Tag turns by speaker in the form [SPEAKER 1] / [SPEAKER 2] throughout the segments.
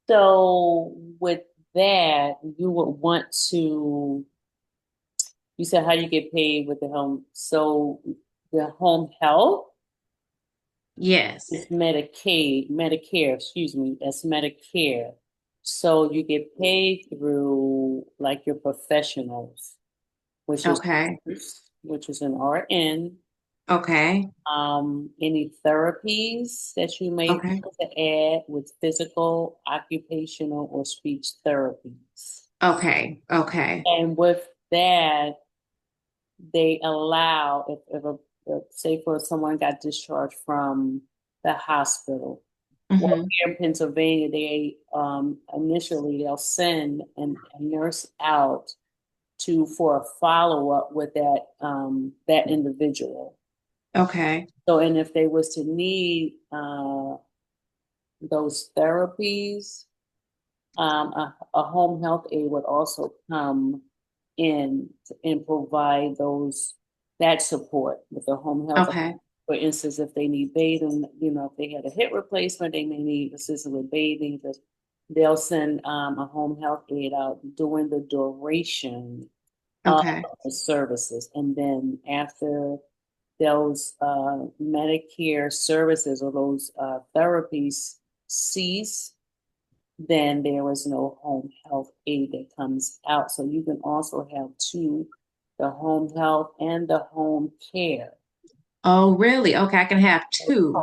[SPEAKER 1] So with that, you would want to, you said how you get paid with the home. So the home health is
[SPEAKER 2] Yes.
[SPEAKER 1] Medicare, excuse me, that's Medicare. So you get paid through like your professionals, which is
[SPEAKER 2] Okay.
[SPEAKER 1] which is an RN.
[SPEAKER 2] Okay.
[SPEAKER 1] Any therapies that you may
[SPEAKER 2] Okay.
[SPEAKER 1] want to add with physical, occupational, or speech therapies.
[SPEAKER 2] Okay. Okay.
[SPEAKER 1] And with that, they allow if say for someone got discharged from the hospital. Well,
[SPEAKER 2] Hmm.
[SPEAKER 1] here in Pennsylvania, they initially they'll send a nurse out to for a follow up with that individual.
[SPEAKER 2] Okay.
[SPEAKER 1] So, and if they was to need those therapies, a home health aide would also come in and provide that support with the home health.
[SPEAKER 2] Okay.
[SPEAKER 1] For instance, if they need bathing, if they had a hip replacement, they may need assistance with bathing. Because they'll send a home health aide out during the duration of
[SPEAKER 2] Okay.
[SPEAKER 1] the services, and then after those Medicare services or those therapies cease, then there is no home health aid that comes out. So you can also have two, the home health and the home care.
[SPEAKER 2] Oh, really? Okay. I can have two.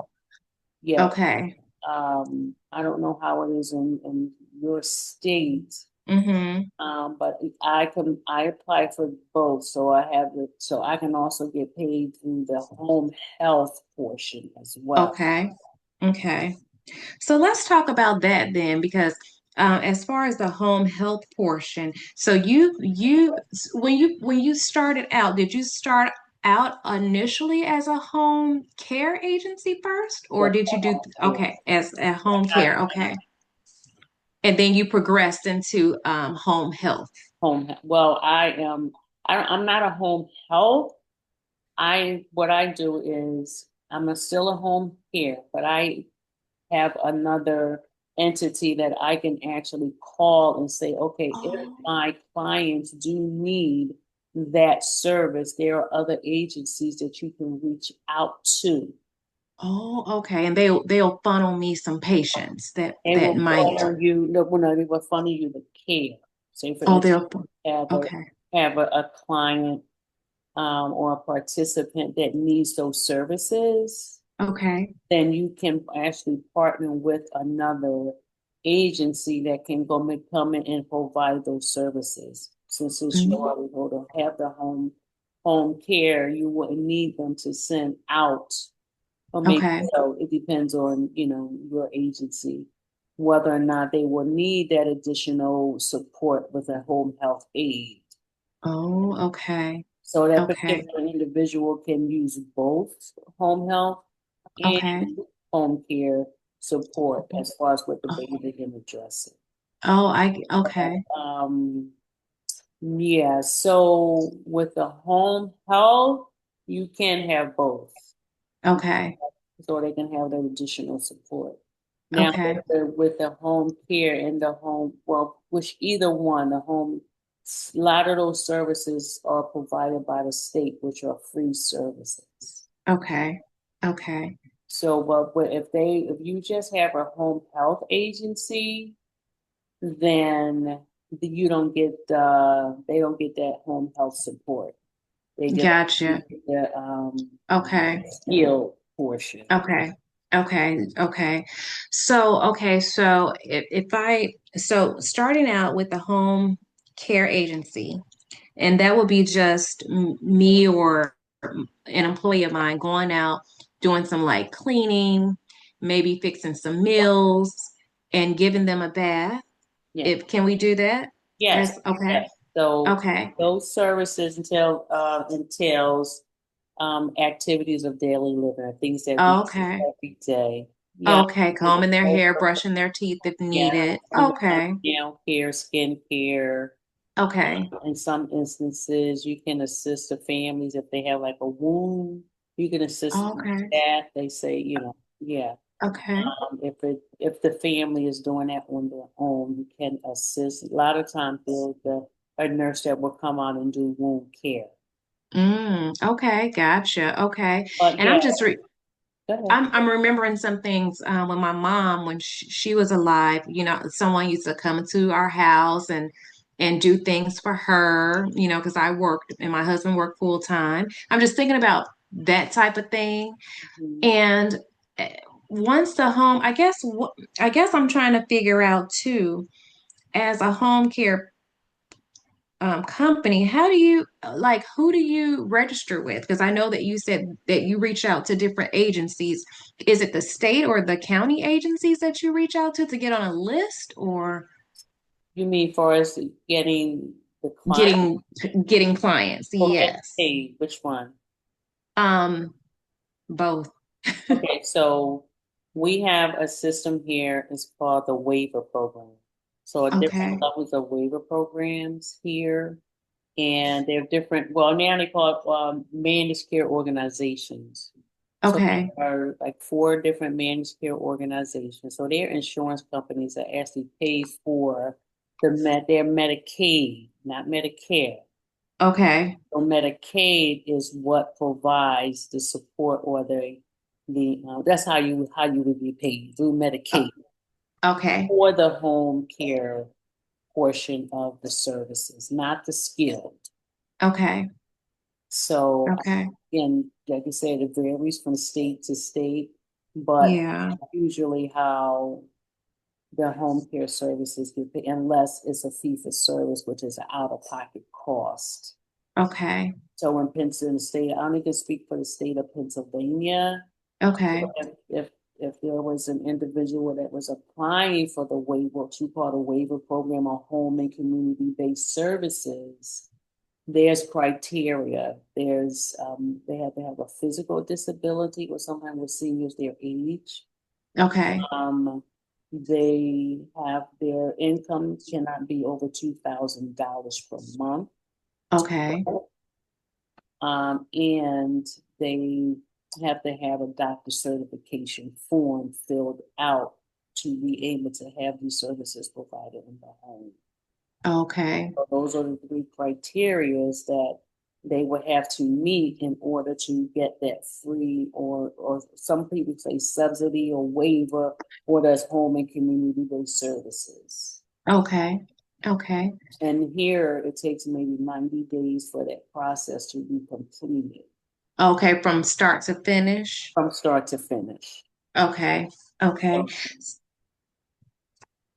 [SPEAKER 1] Yeah.
[SPEAKER 2] Okay.
[SPEAKER 1] I don't know how it is in your state,
[SPEAKER 2] Hmm.
[SPEAKER 1] but I apply for both, so so I can also get paid through the home health portion as well.
[SPEAKER 2] Okay. Okay. So let's talk about that then, because as far as the home health portion, so when you started out, did you start out initially as a home care agency first, or
[SPEAKER 1] Yes,
[SPEAKER 2] did you do
[SPEAKER 1] yeah.
[SPEAKER 2] okay as a home care? Okay, and then you progressed into home health.
[SPEAKER 1] Well, I'm not a home health. What I do is still a home care, but I have another entity that I can actually call and say, okay, if
[SPEAKER 2] Oh,
[SPEAKER 1] my clients do need that service, there are other agencies that you can reach out to.
[SPEAKER 2] oh, okay, and they'll funnel me some patients
[SPEAKER 1] They
[SPEAKER 2] that
[SPEAKER 1] will
[SPEAKER 2] might.
[SPEAKER 1] funnel you, no, they will funnel you the care. Say, for
[SPEAKER 2] Oh,
[SPEAKER 1] instance,
[SPEAKER 2] they'll.
[SPEAKER 1] have a
[SPEAKER 2] Okay,
[SPEAKER 1] a client or a participant that needs those services,
[SPEAKER 2] okay,
[SPEAKER 1] then you can actually partner with another agency that can come in and provide those services. Since it's you
[SPEAKER 2] mm,
[SPEAKER 1] already go to have the home care, you wouldn't need them to send out, or maybe
[SPEAKER 2] okay.
[SPEAKER 1] so. It depends on your agency whether or not they will need that additional support with a home health aid.
[SPEAKER 2] Oh, okay,
[SPEAKER 1] So that
[SPEAKER 2] okay,
[SPEAKER 1] particular individual can use both home health and
[SPEAKER 2] okay.
[SPEAKER 1] home care support
[SPEAKER 2] Oh,
[SPEAKER 1] as far as with the bathing and the dressing.
[SPEAKER 2] okay,
[SPEAKER 1] Um, yeah, so with the home health, you can have both.
[SPEAKER 2] okay,
[SPEAKER 1] So they can have that additional support. Now with
[SPEAKER 2] okay.
[SPEAKER 1] the home care and the home, well, which either one, a lot of those services are provided by the state, which are free services.
[SPEAKER 2] Okay. Okay.
[SPEAKER 1] So, but if you just have a home health agency, then they don't get that home health support. They just
[SPEAKER 2] Gotcha.
[SPEAKER 1] get the
[SPEAKER 2] Okay.
[SPEAKER 1] skill portion.
[SPEAKER 2] Okay. Okay. Okay. So so starting out with the home care agency, and that will be just me or an employee of mine going out, doing some like cleaning, maybe fixing some meals and giving them a bath.
[SPEAKER 1] Yeah.
[SPEAKER 2] If can we do that?
[SPEAKER 1] Yes.
[SPEAKER 2] As okay.
[SPEAKER 1] Yes. So
[SPEAKER 2] Okay.
[SPEAKER 1] those services entails activities of daily living, things that we do
[SPEAKER 2] Okay.
[SPEAKER 1] every day. Yeah.
[SPEAKER 2] Okay, combing their hair, brushing their teeth if
[SPEAKER 1] Yeah.
[SPEAKER 2] needed.
[SPEAKER 1] Even
[SPEAKER 2] Okay.
[SPEAKER 1] nail care, skin care.
[SPEAKER 2] Okay.
[SPEAKER 1] In some instances, you can assist the families if they have like a wound. You can assist them with
[SPEAKER 2] Okay.
[SPEAKER 1] that. They say, yeah.
[SPEAKER 2] Okay.
[SPEAKER 1] If the family is doing that on their own, you can assist. A lot of times there's a nurse that will come out and do wound care.
[SPEAKER 2] Okay, gotcha. Okay.
[SPEAKER 1] But
[SPEAKER 2] And
[SPEAKER 1] yeah,
[SPEAKER 2] I'm just re
[SPEAKER 1] go ahead.
[SPEAKER 2] I'm remembering some things when my mom, when she was alive, someone used to come into our house and do things for her, because I worked and my husband worked full time. I'm just thinking about that type of thing.
[SPEAKER 1] Mhm.
[SPEAKER 2] And eh, once the home, I guess I'm trying to figure out too, as a home care company, how do you like who do you register with? Because I know that you said that you reach out to different agencies. Is it the state or the county agencies that you reach out to get on a list or
[SPEAKER 1] You mean for us getting the client
[SPEAKER 2] getting getting clients?
[SPEAKER 1] or getting
[SPEAKER 2] Yes.
[SPEAKER 1] paid? Which one?
[SPEAKER 2] Um, both.
[SPEAKER 1] Okay, so we have a system here. It's called the waiver program. So different
[SPEAKER 2] Okay.
[SPEAKER 1] levels of waiver programs here, and they're different. Well, now they call it managed care organizations. So
[SPEAKER 2] Okay.
[SPEAKER 1] there are like four different managed care organizations. So they're insurance companies that actually pay for their Medicaid, not Medicare.
[SPEAKER 2] Okay.
[SPEAKER 1] So Medicaid is what provides the support or the that's how you would be paid through
[SPEAKER 2] Uh,
[SPEAKER 1] Medicaid
[SPEAKER 2] okay.
[SPEAKER 1] for the home care portion of the services, not the skilled.
[SPEAKER 2] Okay.
[SPEAKER 1] So
[SPEAKER 2] Okay.
[SPEAKER 1] again, like I said, it varies from state to state, but
[SPEAKER 2] Yeah.
[SPEAKER 1] usually how the home care services get paid, unless it's a fee for service, which is an out-of-pocket cost.
[SPEAKER 2] Okay.
[SPEAKER 1] So in Pennsylvania state, I only can speak for the state of Pennsylvania.
[SPEAKER 2] Okay.
[SPEAKER 1] If there was an individual that was applying for the waiver, what you call the waiver program or home and community-based services, there's criteria. They have to have a physical disability, or sometimes with seniors their age.
[SPEAKER 2] Okay.
[SPEAKER 1] Um, they have their income cannot be over $2,000 per month.
[SPEAKER 2] Okay.
[SPEAKER 1] And they have to have a doctor certification form filled out to be able to have these services provided in the home.
[SPEAKER 2] Okay.
[SPEAKER 1] So those are the three criterias that they would have to meet in order to get that free or some people say subsidy or waiver for those home and community-based services.
[SPEAKER 2] Okay. Okay.
[SPEAKER 1] And here it takes maybe 90 days for that process to be completed
[SPEAKER 2] Okay, from start to finish.
[SPEAKER 1] from start to finish.
[SPEAKER 2] Okay. Okay.
[SPEAKER 1] So,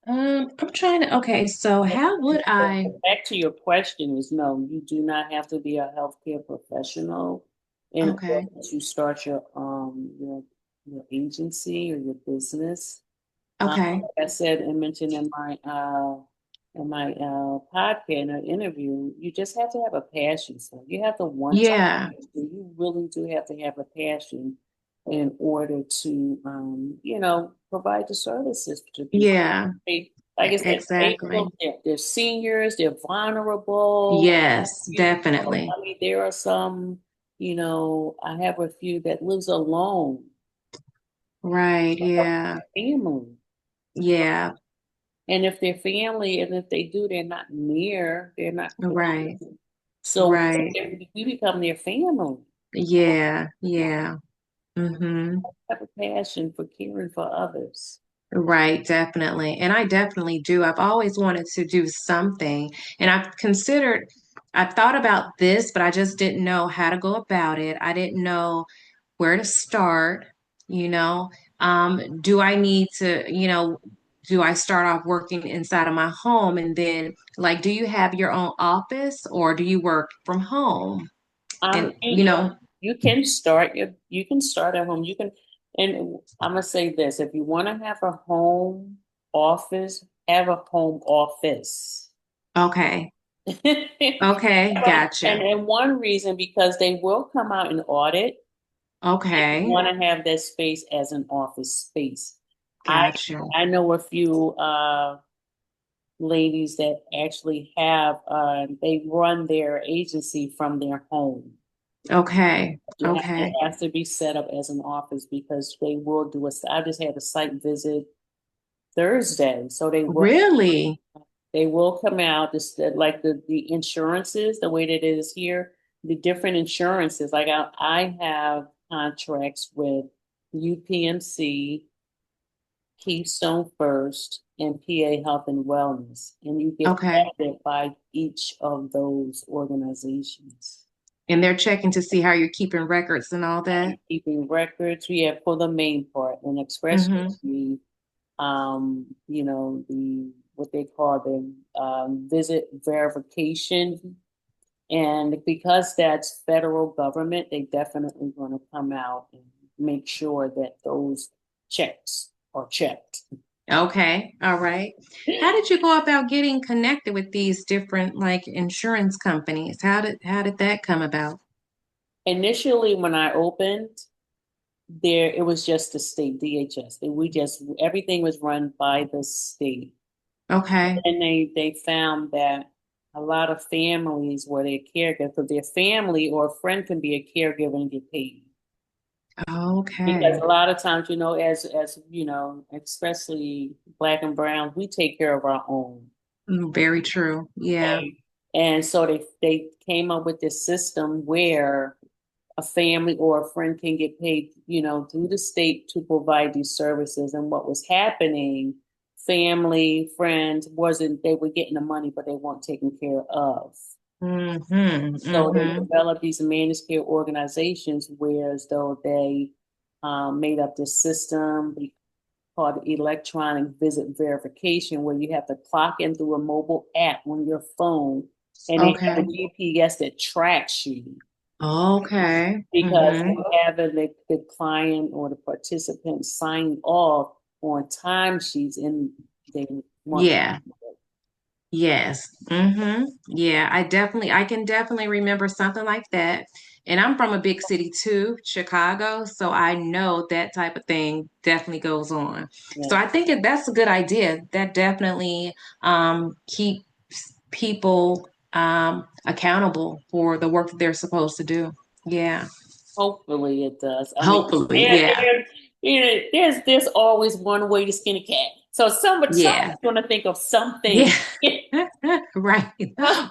[SPEAKER 2] I'm trying to, okay, so how would I,
[SPEAKER 1] back to your question is no, you do not have to be a healthcare professional in
[SPEAKER 2] okay.
[SPEAKER 1] order to start your agency or your business.
[SPEAKER 2] Okay.
[SPEAKER 1] Like I said and mentioned in my podcast or interview, you just have to have a passion for it. You have to want to.
[SPEAKER 2] Yeah.
[SPEAKER 1] You really do have to have a passion in order to provide the services to people.
[SPEAKER 2] Yeah.
[SPEAKER 1] Like I said,
[SPEAKER 2] Exactly.
[SPEAKER 1] they're seniors, they're vulnerable.
[SPEAKER 2] Yes, definitely.
[SPEAKER 1] I mean, there are some, I have a few that lives alone,
[SPEAKER 2] Right. Yeah.
[SPEAKER 1] family.
[SPEAKER 2] Yeah.
[SPEAKER 1] And if they're family, and if they do, they're not close.
[SPEAKER 2] Right.
[SPEAKER 1] So
[SPEAKER 2] Right.
[SPEAKER 1] we become their family.
[SPEAKER 2] Yeah. Yeah. Mm-hmm.
[SPEAKER 1] Have a passion for caring for others.
[SPEAKER 2] Right, definitely. And I definitely do. I've always wanted to do something. And I've thought about this, but I just didn't know how to go about it. I didn't know where to start, you know. Do I need to, do I start off working inside of my home and then like do you have your own office or do you work from home? And
[SPEAKER 1] You can start at home. And I'm gonna say this: if you want to have a home office, have a home office.
[SPEAKER 2] okay. Okay,
[SPEAKER 1] And
[SPEAKER 2] gotcha.
[SPEAKER 1] one reason because they will come out and audit.
[SPEAKER 2] Okay,
[SPEAKER 1] Want to have that space as an office space. I
[SPEAKER 2] gotcha.
[SPEAKER 1] I know a few ladies that actually have they run their agency from their home.
[SPEAKER 2] Okay.
[SPEAKER 1] It
[SPEAKER 2] Okay.
[SPEAKER 1] has to be set up as an office because they will do a, I just had a site visit Thursday, so
[SPEAKER 2] Really?
[SPEAKER 1] they will come out, just like the insurances, the way that it is here, the different insurances. Like I have contracts with UPMC, Keystone First, and PA Health and Wellness, and you get
[SPEAKER 2] Okay.
[SPEAKER 1] audited by each of those organizations.
[SPEAKER 2] And they're checking to see how you're keeping records and all that.
[SPEAKER 1] Keeping records, we have for the main part, and
[SPEAKER 2] Mm-hmm.
[SPEAKER 1] especially you know, the what they call the visit verification. And because that's federal government, they definitely want to come out and make sure that those checks are checked.
[SPEAKER 2] Okay. All right. How did you go about getting connected with these different like insurance companies? How did that come about?
[SPEAKER 1] Initially, when I opened, there it was just the state DHS. We just everything was run by the state.
[SPEAKER 2] Okay.
[SPEAKER 1] And they found that a lot of families were their caregiver, because their family or a friend can be a caregiver and get paid. Because
[SPEAKER 2] Okay.
[SPEAKER 1] a lot of times, you know, as you know, especially black and brown, we take care of our own.
[SPEAKER 2] Very true. Yeah.
[SPEAKER 1] Okay. And so they came up with this system where a family or a friend can get paid, you know, through the state to provide these services. And what was happening, family, friends wasn't they were getting the money, but they weren't taken care of.
[SPEAKER 2] Mm-hmm.
[SPEAKER 1] So they
[SPEAKER 2] Mm-hmm.
[SPEAKER 1] developed these managed care organizations, whereas though they made up this system called electronic visit verification, where you have to clock in through a mobile app on your phone, and they have a
[SPEAKER 2] Okay.
[SPEAKER 1] GPS that tracks you
[SPEAKER 2] Okay.
[SPEAKER 1] because
[SPEAKER 2] Mm-hmm.
[SPEAKER 1] they have the client or the participant sign off on timesheets, and they want.
[SPEAKER 2] Yeah. Yes. Mm-hmm. Yeah, I can definitely remember something like that. And I'm from a big city too, Chicago, so I know that type of thing definitely goes on. So
[SPEAKER 1] Yeah.
[SPEAKER 2] I think that's a good idea. That definitely keeps people accountable for the work that they're supposed to do. Yeah.
[SPEAKER 1] Hopefully it does. I mean,
[SPEAKER 2] Hopefully, yeah.
[SPEAKER 1] you know, there's always one way to skin a cat. So
[SPEAKER 2] Yeah.
[SPEAKER 1] somebody's going to think of something.
[SPEAKER 2] Yeah. Right.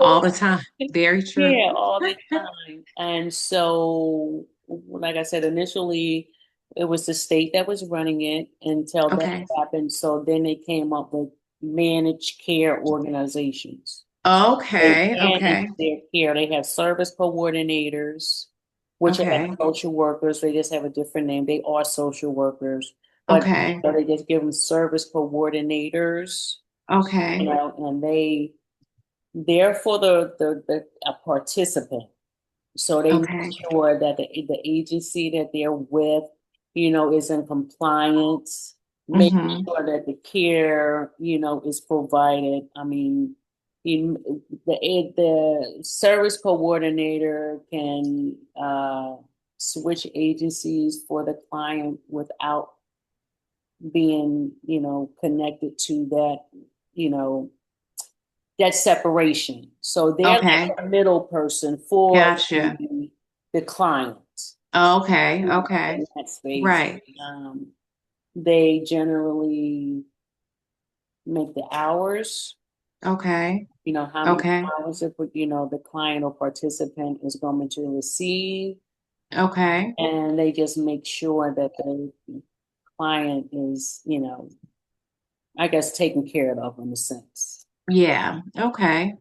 [SPEAKER 2] All the time. Very true.
[SPEAKER 1] Yeah, all the time. And so, like I said, initially it was the state that was running it until that
[SPEAKER 2] Okay.
[SPEAKER 1] happened. So then they came up with managed care organizations. They
[SPEAKER 2] Okay.
[SPEAKER 1] manage
[SPEAKER 2] Okay.
[SPEAKER 1] their care. They have service coordinators, which are like
[SPEAKER 2] Okay.
[SPEAKER 1] social workers. They just have a different name. They are social workers, but
[SPEAKER 2] Okay.
[SPEAKER 1] so they just give them service coordinators, you
[SPEAKER 2] Okay.
[SPEAKER 1] know, and they're for the a participant. So they make
[SPEAKER 2] Okay.
[SPEAKER 1] sure that the agency that they're with, you know, is in compliance, making
[SPEAKER 2] Mm-hmm.
[SPEAKER 1] sure that the care, you know, is provided. I mean, in the service coordinator can switch agencies for the client without being, you know, connected to that, you know, that separation. So they're
[SPEAKER 2] Okay.
[SPEAKER 1] like a middle person for
[SPEAKER 2] Gotcha.
[SPEAKER 1] the client
[SPEAKER 2] Okay.
[SPEAKER 1] in
[SPEAKER 2] Okay.
[SPEAKER 1] that space.
[SPEAKER 2] Right.
[SPEAKER 1] Um, they generally make the hours,
[SPEAKER 2] Okay.
[SPEAKER 1] you know, how many
[SPEAKER 2] Okay.
[SPEAKER 1] hours if you know the client or participant is going to receive,
[SPEAKER 2] Okay.
[SPEAKER 1] and they just make sure that the client is, you know, I guess taken care of in a sense.
[SPEAKER 2] Yeah. Okay.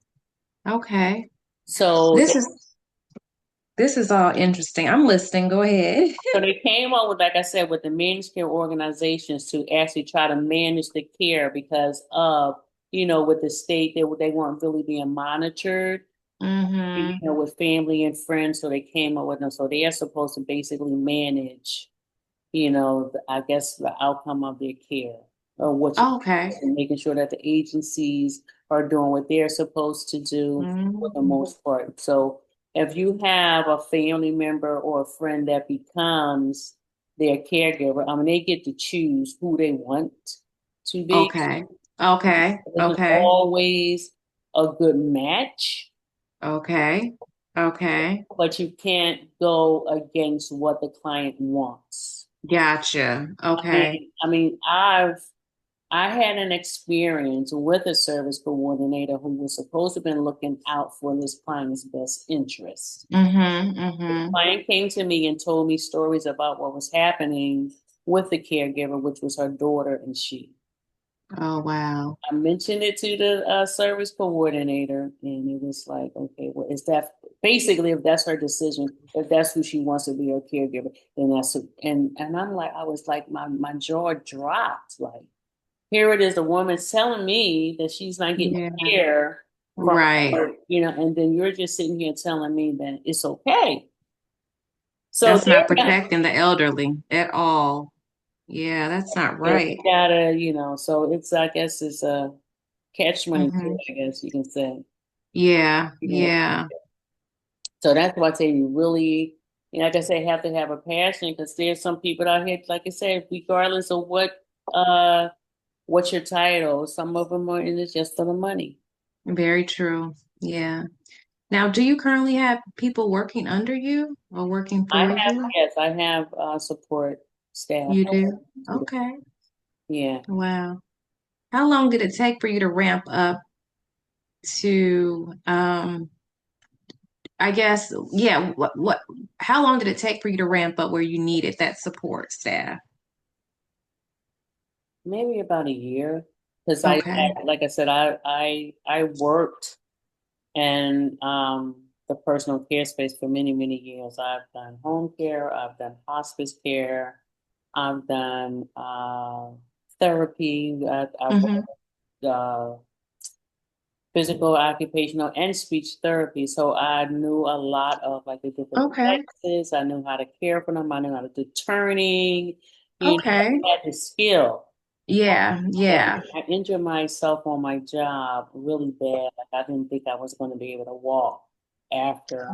[SPEAKER 2] Okay.
[SPEAKER 1] So
[SPEAKER 2] This is this is all interesting. I'm listening. Go ahead.
[SPEAKER 1] So they came up with, like I said, with the managed care organizations to actually try to manage the care because of, you know, with the state, they weren't really being monitored, you
[SPEAKER 2] Mm-hmm.
[SPEAKER 1] know, with family and friends. So they came up with them. So they are supposed to basically manage, you know, I guess the outcome of their care or what you
[SPEAKER 2] Okay.
[SPEAKER 1] and making sure that the agencies are doing what they're supposed to do for the
[SPEAKER 2] Mm-hmm.
[SPEAKER 1] most part. So if you have a family member or a friend that becomes their caregiver, I mean, they get to choose who they want to be.
[SPEAKER 2] Okay. Okay.
[SPEAKER 1] It isn't
[SPEAKER 2] Okay.
[SPEAKER 1] always a good match.
[SPEAKER 2] Okay. Okay.
[SPEAKER 1] but you can't go against what the client wants.
[SPEAKER 2] Gotcha. Okay.
[SPEAKER 1] I had an experience with a service coordinator who was supposed to have been looking out for this client's best interest.
[SPEAKER 2] Mm-hmm.
[SPEAKER 1] The
[SPEAKER 2] Mm-hmm.
[SPEAKER 1] client came to me and told me stories about what was happening with the caregiver, which was her daughter and she.
[SPEAKER 2] Oh, wow.
[SPEAKER 1] I mentioned it to the service coordinator, and it was like, okay, well, is that basically if that's her decision, if that's who she wants to be her caregiver, then that's it. And I'm like, I was like, my jaw dropped. Like, here it is, the woman's telling me that she's not getting
[SPEAKER 2] Yeah.
[SPEAKER 1] care from
[SPEAKER 2] Right.
[SPEAKER 1] her, and then you're just sitting here telling me that it's okay. So
[SPEAKER 2] That's not
[SPEAKER 1] there,
[SPEAKER 2] protecting the elderly at all. Yeah, that's not
[SPEAKER 1] you
[SPEAKER 2] right.
[SPEAKER 1] gotta, so I guess it's a catch 22,
[SPEAKER 2] Mm-hmm.
[SPEAKER 1] I guess you can say.
[SPEAKER 2] Yeah.
[SPEAKER 1] Yeah.
[SPEAKER 2] Yeah.
[SPEAKER 1] So that's why I say you really, like I say, have to have a passion because there's some people out here, like I said, regardless of what's your title, some of them are in it just for the money.
[SPEAKER 2] Very true. Yeah. Now, do you currently have people working under you or working
[SPEAKER 1] I
[SPEAKER 2] for
[SPEAKER 1] have,
[SPEAKER 2] you?
[SPEAKER 1] yes, I have support staff.
[SPEAKER 2] You do? Okay.
[SPEAKER 1] Yeah.
[SPEAKER 2] Wow. How long did it take for you to ramp up to, I guess, yeah, how long did it take for you to ramp up where you needed that support staff?
[SPEAKER 1] Maybe about a year. Because
[SPEAKER 2] Okay.
[SPEAKER 1] like I said, I worked in the personal care space for many, many years. I've done home care, I've done hospice care, I've done therapy, I've
[SPEAKER 2] Mm-hmm.
[SPEAKER 1] worked physical, occupational, and speech therapy. So I knew a lot of like the different
[SPEAKER 2] Okay.
[SPEAKER 1] classes. I knew how to care for them. I knew how to do turning.
[SPEAKER 2] Okay.
[SPEAKER 1] I had the skill.
[SPEAKER 2] Yeah.
[SPEAKER 1] But
[SPEAKER 2] Yeah.
[SPEAKER 1] I injured myself on my job really bad. Like I didn't think I was going to be able to walk after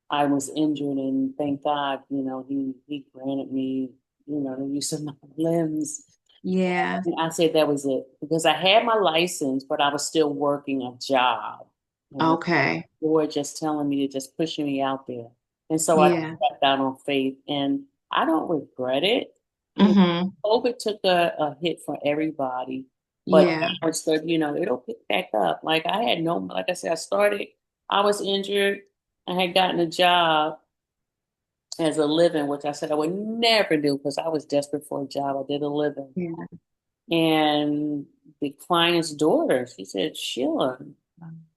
[SPEAKER 1] I was injured, and thank God, he granted me, the use of my limbs.
[SPEAKER 2] Yeah.
[SPEAKER 1] And I said that was it because I had my license, but I was still working a job. And the
[SPEAKER 2] Okay.
[SPEAKER 1] Lord just telling me to just pushing me out there. And so I
[SPEAKER 2] Yeah.
[SPEAKER 1] stepped out on faith and I don't regret it. You
[SPEAKER 2] Mm-hmm.
[SPEAKER 1] COVID took a hit for everybody, but
[SPEAKER 2] Yeah.
[SPEAKER 1] now it's the, it'll pick back up. Like I had no, like I said, I was injured. I had gotten a job as a living, which I said I would never do because I was desperate for a job. I did a living.
[SPEAKER 2] Yeah.
[SPEAKER 1] And the client's daughter, she said, Sheila,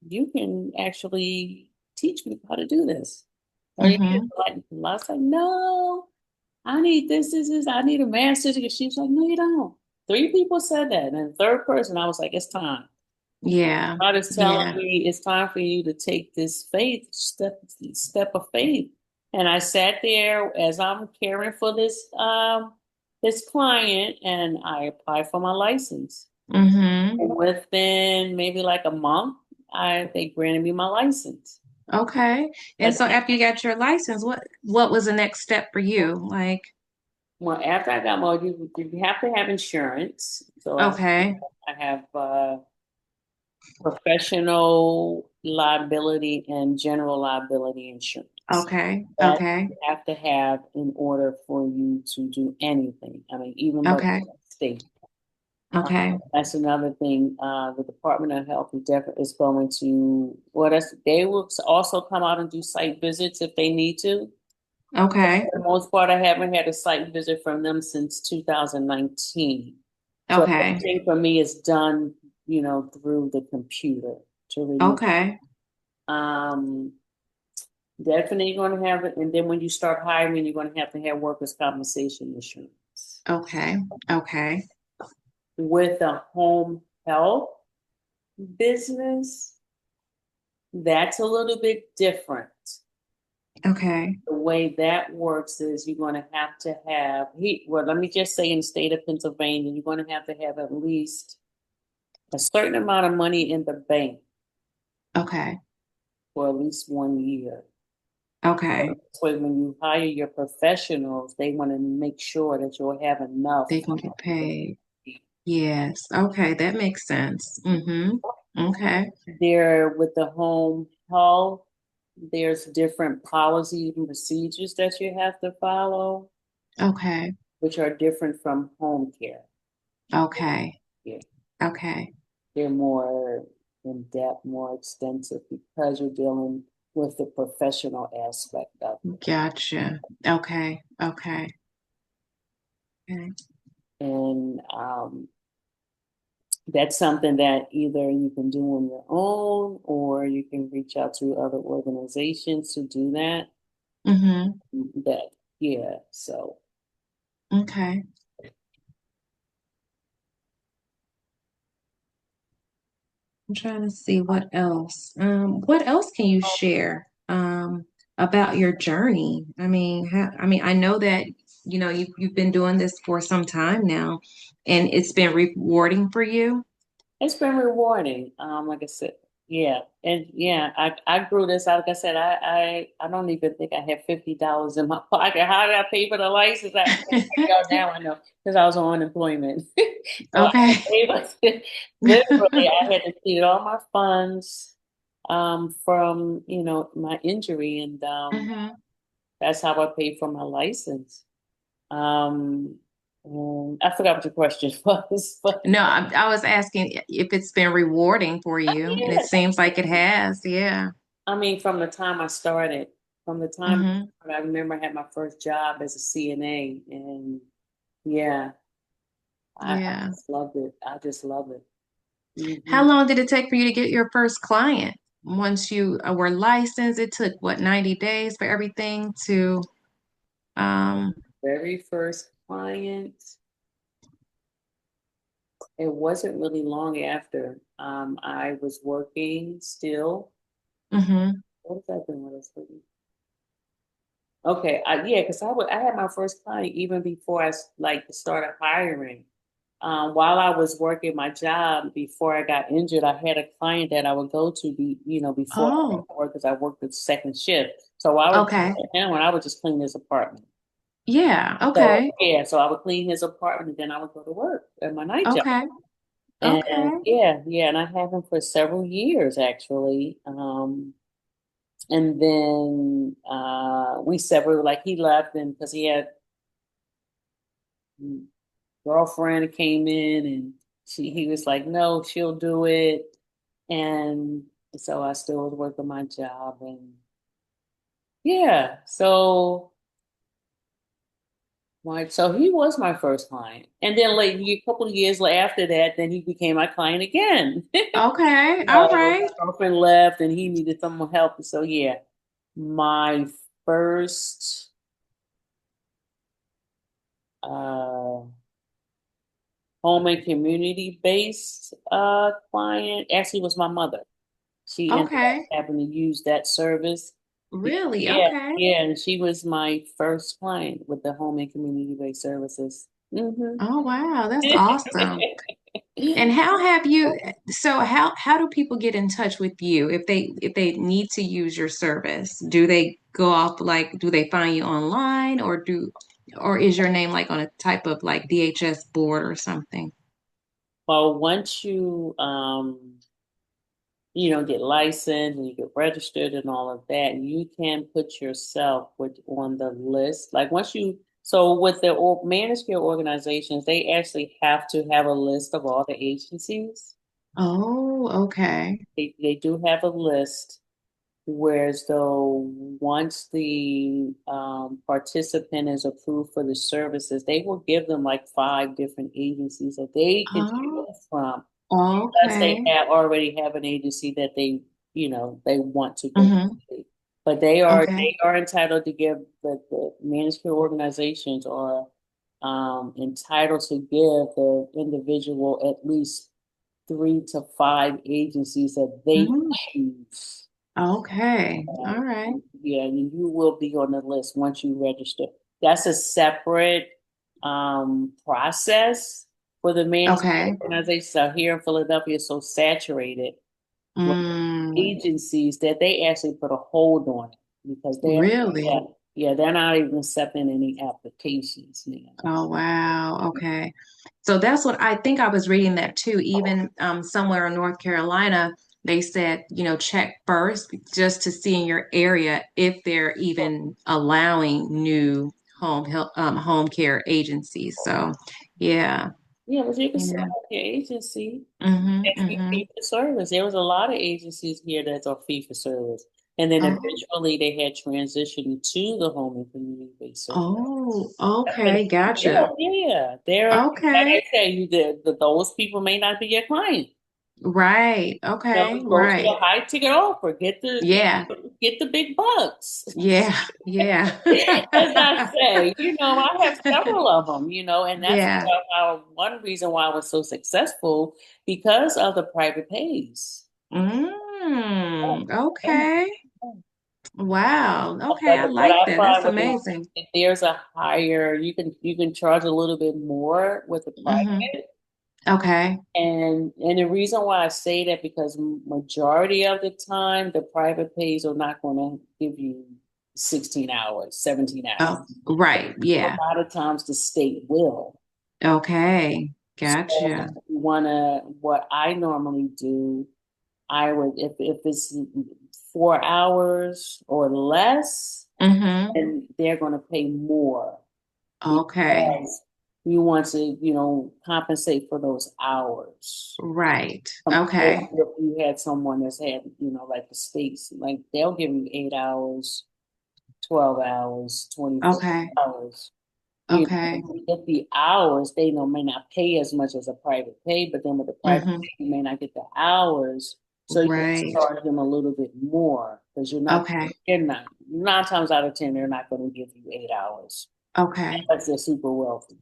[SPEAKER 1] you can actually teach me how to do this. Are you
[SPEAKER 2] Mm-hmm.
[SPEAKER 1] like, I was like, no, I need this. I need a master's degree. She was like, no, you don't. Three people said that. And the third person, I was like, it's time.
[SPEAKER 2] Yeah.
[SPEAKER 1] God is telling
[SPEAKER 2] Yeah.
[SPEAKER 1] me it's time for you to take this step of faith. And I sat there as I'm caring for this client and I applied for my license.
[SPEAKER 2] Mm-hmm.
[SPEAKER 1] And within maybe like a month, they granted me my license.
[SPEAKER 2] Okay. And
[SPEAKER 1] But
[SPEAKER 2] so after you got your license, what was the next step for you? Like,
[SPEAKER 1] well, after I got my, you have to have insurance. So
[SPEAKER 2] okay.
[SPEAKER 1] I have professional liability and general liability insurance.
[SPEAKER 2] Okay.
[SPEAKER 1] That
[SPEAKER 2] Okay.
[SPEAKER 1] you have to have in order for you to do anything. I mean, even though
[SPEAKER 2] Okay.
[SPEAKER 1] it's a state. Uh,
[SPEAKER 2] Okay.
[SPEAKER 1] that's another thing. The Department of Health is going to, well, they will also come out and do site visits if they need to.
[SPEAKER 2] Okay.
[SPEAKER 1] For the most part, I haven't had a site visit from them since 2019. So
[SPEAKER 2] Okay.
[SPEAKER 1] everything for me is done, through the computer to review.
[SPEAKER 2] Okay.
[SPEAKER 1] Um, Definitely going to have it. And then when you start hiring, you're going to have workers' compensation insurance.
[SPEAKER 2] Okay. Okay.
[SPEAKER 1] With a home health business, that's a little bit different.
[SPEAKER 2] Okay.
[SPEAKER 1] The way that works is you're going to have, well, let me just say in the state of Pennsylvania, you're going to have at least a certain amount of money in the bank
[SPEAKER 2] Okay.
[SPEAKER 1] for at least 1 year.
[SPEAKER 2] Okay.
[SPEAKER 1] So when you hire your professionals, they want to make sure that you'll have enough.
[SPEAKER 2] They can get paid. Yes. Okay. That makes sense. Mm-hmm. Okay.
[SPEAKER 1] There with the home health. there's different policies and procedures that you have to follow,
[SPEAKER 2] Okay.
[SPEAKER 1] which are different from home care.
[SPEAKER 2] Okay.
[SPEAKER 1] Yeah,
[SPEAKER 2] Okay.
[SPEAKER 1] they're more in depth, more extensive because you're dealing with the professional aspect of it.
[SPEAKER 2] Gotcha. Okay. Okay. Okay.
[SPEAKER 1] And that's something that either you can do on your own or you can reach out to other organizations to do that.
[SPEAKER 2] Mm-hmm.
[SPEAKER 1] That, yeah, so.
[SPEAKER 2] Okay. I'm trying to see what else. What else can you share about your journey? I mean, I know that you've been doing this for some time now, and it's been rewarding for you.
[SPEAKER 1] It's been rewarding. Like I said, yeah, and yeah, I grew this out. Like I said, I don't even think I had $50 in my pocket. How did I pay for the license? I figure out now. I know because I was on unemployment, so I was
[SPEAKER 2] Okay.
[SPEAKER 1] able to literally. I had to clear all my funds, from my injury, and
[SPEAKER 2] hmm
[SPEAKER 1] that's how I paid for my license. Um, and I forgot what your question was, but
[SPEAKER 2] No, I was asking if it's been rewarding for you, and it
[SPEAKER 1] yeah.
[SPEAKER 2] seems like it has. Yeah.
[SPEAKER 1] I mean, from the time I started, from the time
[SPEAKER 2] hmm
[SPEAKER 1] I remember I had my first job as a CNA, and yeah, I
[SPEAKER 2] Yeah.
[SPEAKER 1] just loved it. I just love it.
[SPEAKER 2] How
[SPEAKER 1] Hmm.
[SPEAKER 2] long did it take for you to get your first client? Once you were licensed, it took what, 90 days for everything to um
[SPEAKER 1] Very first client, it wasn't really long after. I was working still.
[SPEAKER 2] hmm
[SPEAKER 1] What was I doing when I was working? Okay, yeah, because I had my first client even before like started hiring. While I was working my job before I got injured, I had a client that I would go to before I went
[SPEAKER 2] Oh,
[SPEAKER 1] to work because I worked the second shift. So I would
[SPEAKER 2] okay.
[SPEAKER 1] him and I would just clean his apartment.
[SPEAKER 2] Yeah,
[SPEAKER 1] So
[SPEAKER 2] okay.
[SPEAKER 1] yeah, so I would clean his apartment and then I would go to work at my night job.
[SPEAKER 2] Okay.
[SPEAKER 1] And
[SPEAKER 2] Okay.
[SPEAKER 1] yeah, and I had him for several years actually. And then we separated, like he left and because he had girlfriend came in and he was like, no, she'll do it. And so I still was working my job and yeah, so he was my first client. And then like a couple of years after that, then he became my client again.
[SPEAKER 2] Okay. All
[SPEAKER 1] My
[SPEAKER 2] right.
[SPEAKER 1] girlfriend left and he needed some help. So yeah, my first uh home and community based client actually was my mother. She ended up
[SPEAKER 2] Okay.
[SPEAKER 1] having to use that service.
[SPEAKER 2] Really?
[SPEAKER 1] Yeah,
[SPEAKER 2] Okay.
[SPEAKER 1] yeah, and she was my first client with the home and community based services. Hmm.
[SPEAKER 2] Oh, wow. That's awesome. And how have you, so how do people get in touch with you if they need to use your service? Do they go off like do they find you online or is your name like on a type of like DHS board or something?
[SPEAKER 1] Well, once get licensed and you get registered and all of that, you can put yourself on the list. Like so with the managed care organizations, they actually have to have a list of all the agencies.
[SPEAKER 2] Oh, okay.
[SPEAKER 1] They do have a list. Whereas though once the participant is approved for the services, they will give them like five different agencies that they can
[SPEAKER 2] Oh,
[SPEAKER 1] choose from, unless they
[SPEAKER 2] okay.
[SPEAKER 1] already have an agency that they want to go
[SPEAKER 2] hmm
[SPEAKER 1] to. But they are
[SPEAKER 2] Okay.
[SPEAKER 1] they are entitled to give the managed care organizations are entitled to give the individual at least 3 to 5 agencies that they
[SPEAKER 2] Mhm.
[SPEAKER 1] choose.
[SPEAKER 2] Okay. All
[SPEAKER 1] Um,
[SPEAKER 2] right.
[SPEAKER 1] yeah, and you will be on the list once you register. That's a separate process for the managed
[SPEAKER 2] Okay.
[SPEAKER 1] organizations out here in Philadelphia. Is so saturated with
[SPEAKER 2] Mm,
[SPEAKER 1] agencies that they actually put a hold on it because
[SPEAKER 2] really?
[SPEAKER 1] they're not even accepting any applications now.
[SPEAKER 2] Oh, wow. Okay. So that's what I think I was reading that too, even somewhere in North Carolina, they said, check first just to see in your area if they're even allowing new home care agencies. So, yeah,
[SPEAKER 1] Yeah, but you can set
[SPEAKER 2] yeah.
[SPEAKER 1] up your agency
[SPEAKER 2] Mm-hmm,
[SPEAKER 1] and
[SPEAKER 2] mm-hmm.
[SPEAKER 1] fee for service. There was a lot of agencies here that are fee for service. And then
[SPEAKER 2] Oh,
[SPEAKER 1] eventually they had transitioned to the home and community based service.
[SPEAKER 2] oh,
[SPEAKER 1] But
[SPEAKER 2] okay,
[SPEAKER 1] yeah,
[SPEAKER 2] gotcha.
[SPEAKER 1] yeah. There, like
[SPEAKER 2] Okay,
[SPEAKER 1] I say, those people may not be your client.
[SPEAKER 2] right.
[SPEAKER 1] You
[SPEAKER 2] Okay,
[SPEAKER 1] know, go to the
[SPEAKER 2] right.
[SPEAKER 1] high ticket offer,
[SPEAKER 2] Yeah,
[SPEAKER 1] get the big bucks.
[SPEAKER 2] yeah, yeah.
[SPEAKER 1] As I say, I have several of them, and that's
[SPEAKER 2] Yeah.
[SPEAKER 1] one reason why I was so successful because of the private pays.
[SPEAKER 2] Okay. Wow. Okay, I
[SPEAKER 1] But what
[SPEAKER 2] like
[SPEAKER 1] I
[SPEAKER 2] that. That's
[SPEAKER 1] find with
[SPEAKER 2] amazing.
[SPEAKER 1] if there's a higher, you can charge a little bit more with the
[SPEAKER 2] Hmm.
[SPEAKER 1] private.
[SPEAKER 2] Okay.
[SPEAKER 1] And the reason why I say that because majority of the time the private pays are not going to give you 16 hours, 17 hours.
[SPEAKER 2] Oh, right.
[SPEAKER 1] A
[SPEAKER 2] Yeah.
[SPEAKER 1] lot of times the state will.
[SPEAKER 2] Okay.
[SPEAKER 1] So
[SPEAKER 2] Gotcha.
[SPEAKER 1] what I normally do, I would if it's 4 hours or less,
[SPEAKER 2] Hmm.
[SPEAKER 1] then they're going to pay more
[SPEAKER 2] Okay.
[SPEAKER 1] because you want to, compensate for those hours.
[SPEAKER 2] Right.
[SPEAKER 1] Compared to
[SPEAKER 2] Okay.
[SPEAKER 1] if you had someone that's had, like the states, like they'll give you 8 hours, 12 hours, 24
[SPEAKER 2] Okay.
[SPEAKER 1] hours.
[SPEAKER 2] Okay.
[SPEAKER 1] You get the hours, they may not pay as much as a private pay, but then with the private
[SPEAKER 2] Hmm.
[SPEAKER 1] pay, you may not get the hours. So you
[SPEAKER 2] Right.
[SPEAKER 1] charge them a little bit more because
[SPEAKER 2] Okay.
[SPEAKER 1] they're not, 9 times out of 10, they're not going to give you 8 hours
[SPEAKER 2] Okay.
[SPEAKER 1] unless they're super wealthy.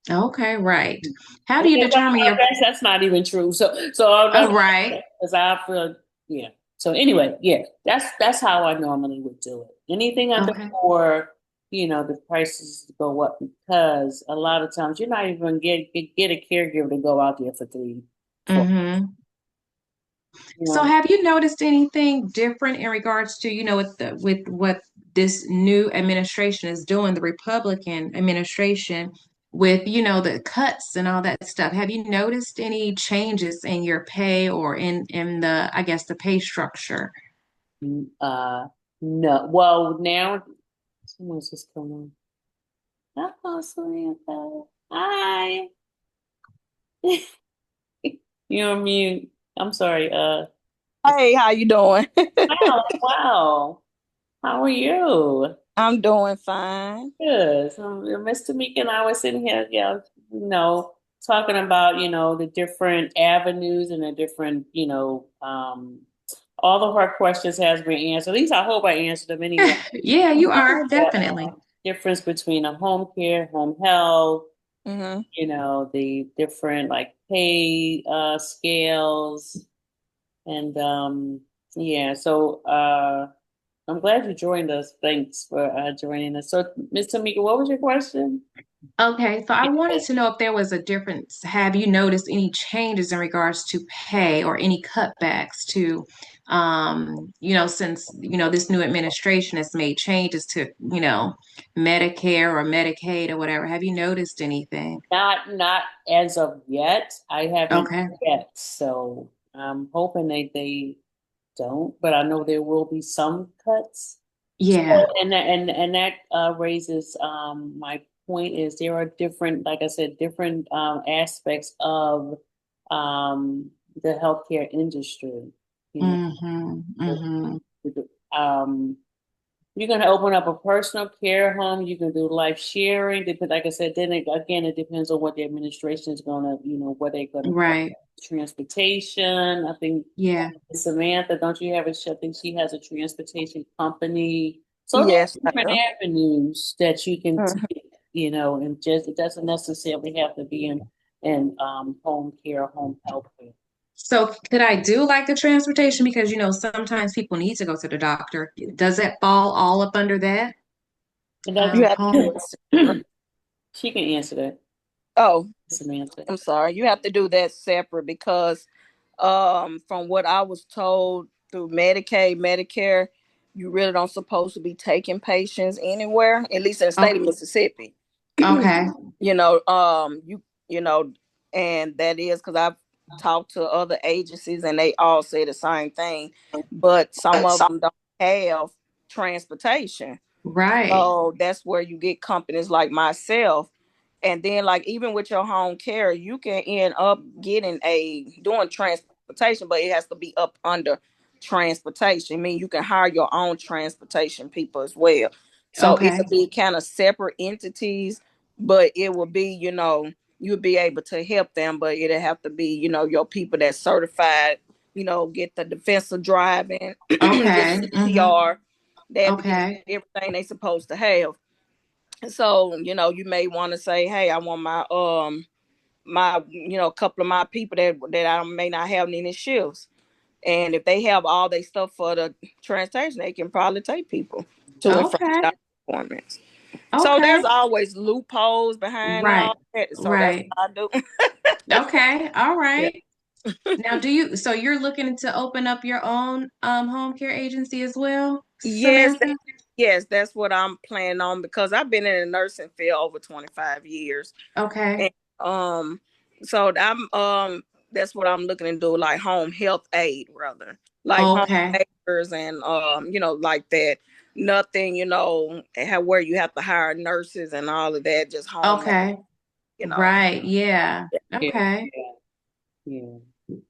[SPEAKER 2] Okay. Right. How
[SPEAKER 1] I
[SPEAKER 2] do you
[SPEAKER 1] guess,
[SPEAKER 2] determine
[SPEAKER 1] I
[SPEAKER 2] your,
[SPEAKER 1] guess that's not even true. So
[SPEAKER 2] oh, right.
[SPEAKER 1] because I feel, yeah. So anyway, yeah, that's how I normally would do it. Anything under
[SPEAKER 2] Okay.
[SPEAKER 1] four, the prices go up because a lot of times you're not even get a caregiver to go out there for 3, 4.
[SPEAKER 2] Hmm.
[SPEAKER 1] You
[SPEAKER 2] So
[SPEAKER 1] know,
[SPEAKER 2] have you noticed anything different in regards to, with what this new administration is doing, the Republican administration with, the cuts and all that stuff? Have you noticed any changes in your pay or in the, I guess, the pay structure?
[SPEAKER 1] uh, no. Well, now someone's just coming. Oh, Samantha. Hi. You're on mute. I'm sorry.
[SPEAKER 3] Hey, how you doing?
[SPEAKER 1] Wow, wow. How are you?
[SPEAKER 3] I'm doing fine.
[SPEAKER 1] Good. So, Mr. Meek and I were sitting here, yeah, talking about, the different avenues and the different, all of our questions has been answered. At least I hope I answered them anyway.
[SPEAKER 2] Yeah, you are definitely.
[SPEAKER 1] Difference between a home care, home health,
[SPEAKER 3] Hmm.
[SPEAKER 1] the different like pay scales and yeah, so I'm glad you joined us. Thanks for joining us. So, Ms. Tamika, what was your question?
[SPEAKER 2] Okay, so I wanted to know if there was a difference. Have you noticed any changes in regards to pay or any cutbacks to, since, this new administration has made changes to, Medicare or Medicaid or whatever. Have you noticed anything?
[SPEAKER 1] Not as of yet. I haven't
[SPEAKER 2] Okay.
[SPEAKER 1] yet. So I'm hoping they don't, but I know there will be some cuts.
[SPEAKER 2] Yeah.
[SPEAKER 1] And that raises my point is there are different, like I said, different aspects of the healthcare industry. You
[SPEAKER 2] Mm-hmm.
[SPEAKER 1] know,
[SPEAKER 2] Mm-hmm.
[SPEAKER 1] um, you're going to open up a personal care home. You can do life sharing. Like I said, then again, it depends on what the administration is going to, what they're going to
[SPEAKER 2] Right.
[SPEAKER 1] transportation. I think
[SPEAKER 2] Yeah.
[SPEAKER 1] Samantha, don't you have a? I think she has a transportation company. So there's
[SPEAKER 3] Yes, I
[SPEAKER 1] different
[SPEAKER 3] do.
[SPEAKER 1] avenues that you can
[SPEAKER 3] Mhm.
[SPEAKER 1] take, and just it doesn't necessarily have to be in home care, home health care.
[SPEAKER 2] So could I do like the transportation because sometimes people need to go to the doctor. Does that fall all up under that?
[SPEAKER 1] And that's
[SPEAKER 3] You have to do
[SPEAKER 2] Home.
[SPEAKER 3] it separate.
[SPEAKER 1] she can answer that,
[SPEAKER 3] Oh,
[SPEAKER 1] Samantha.
[SPEAKER 3] I'm sorry. You have to do that separate because from what I was told through Medicaid, Medicare, you really don't supposed to be taking patients anywhere, at least in the state of
[SPEAKER 2] Oh,
[SPEAKER 3] Mississippi.
[SPEAKER 2] okay.
[SPEAKER 3] You know, you know, and that is because I've talked to other agencies and they all say the same thing, but some of them don't have transportation.
[SPEAKER 2] Right.
[SPEAKER 3] So that's where you get companies like myself. And then like even with your home care, you can end up getting a doing transportation, but it has to be up under transportation. I mean, you can hire your own transportation people as well. So
[SPEAKER 2] Okay.
[SPEAKER 3] it'll be kind of separate entities, but it will be, you'll be able to help them, but it'll have to be, your people that's certified, get the defensive driving, get
[SPEAKER 2] Okay.
[SPEAKER 3] CPR, they have to get
[SPEAKER 2] Okay.
[SPEAKER 3] everything they supposed to have. So, you may want to say, hey, I want my couple of my people that I may not have any shifts. And if they have all their stuff for the transportation, they can probably take people to and from
[SPEAKER 2] Okay.
[SPEAKER 3] doctor appointments. So
[SPEAKER 2] Okay.
[SPEAKER 3] there's always loopholes behind
[SPEAKER 2] Right.
[SPEAKER 3] all that. So that's
[SPEAKER 2] Right.
[SPEAKER 3] what I do.
[SPEAKER 2] Okay. All
[SPEAKER 3] Yeah.
[SPEAKER 2] right. Now, so you're looking to open up your own home care agency as well,
[SPEAKER 3] Yes,
[SPEAKER 2] Samantha?
[SPEAKER 3] yes, that's what I'm planning on because I've been in the nursing field over 25 years.
[SPEAKER 2] Okay.
[SPEAKER 3] And um, so that's what I'm looking to do, like home health aid rather, like
[SPEAKER 2] Okay.
[SPEAKER 3] homemakers and like that. Nothing, where you have to hire nurses and all of that, just home,
[SPEAKER 2] Okay.
[SPEAKER 3] you know.
[SPEAKER 2] Right. Yeah.
[SPEAKER 1] Yeah,
[SPEAKER 2] Okay.
[SPEAKER 1] yeah, yeah.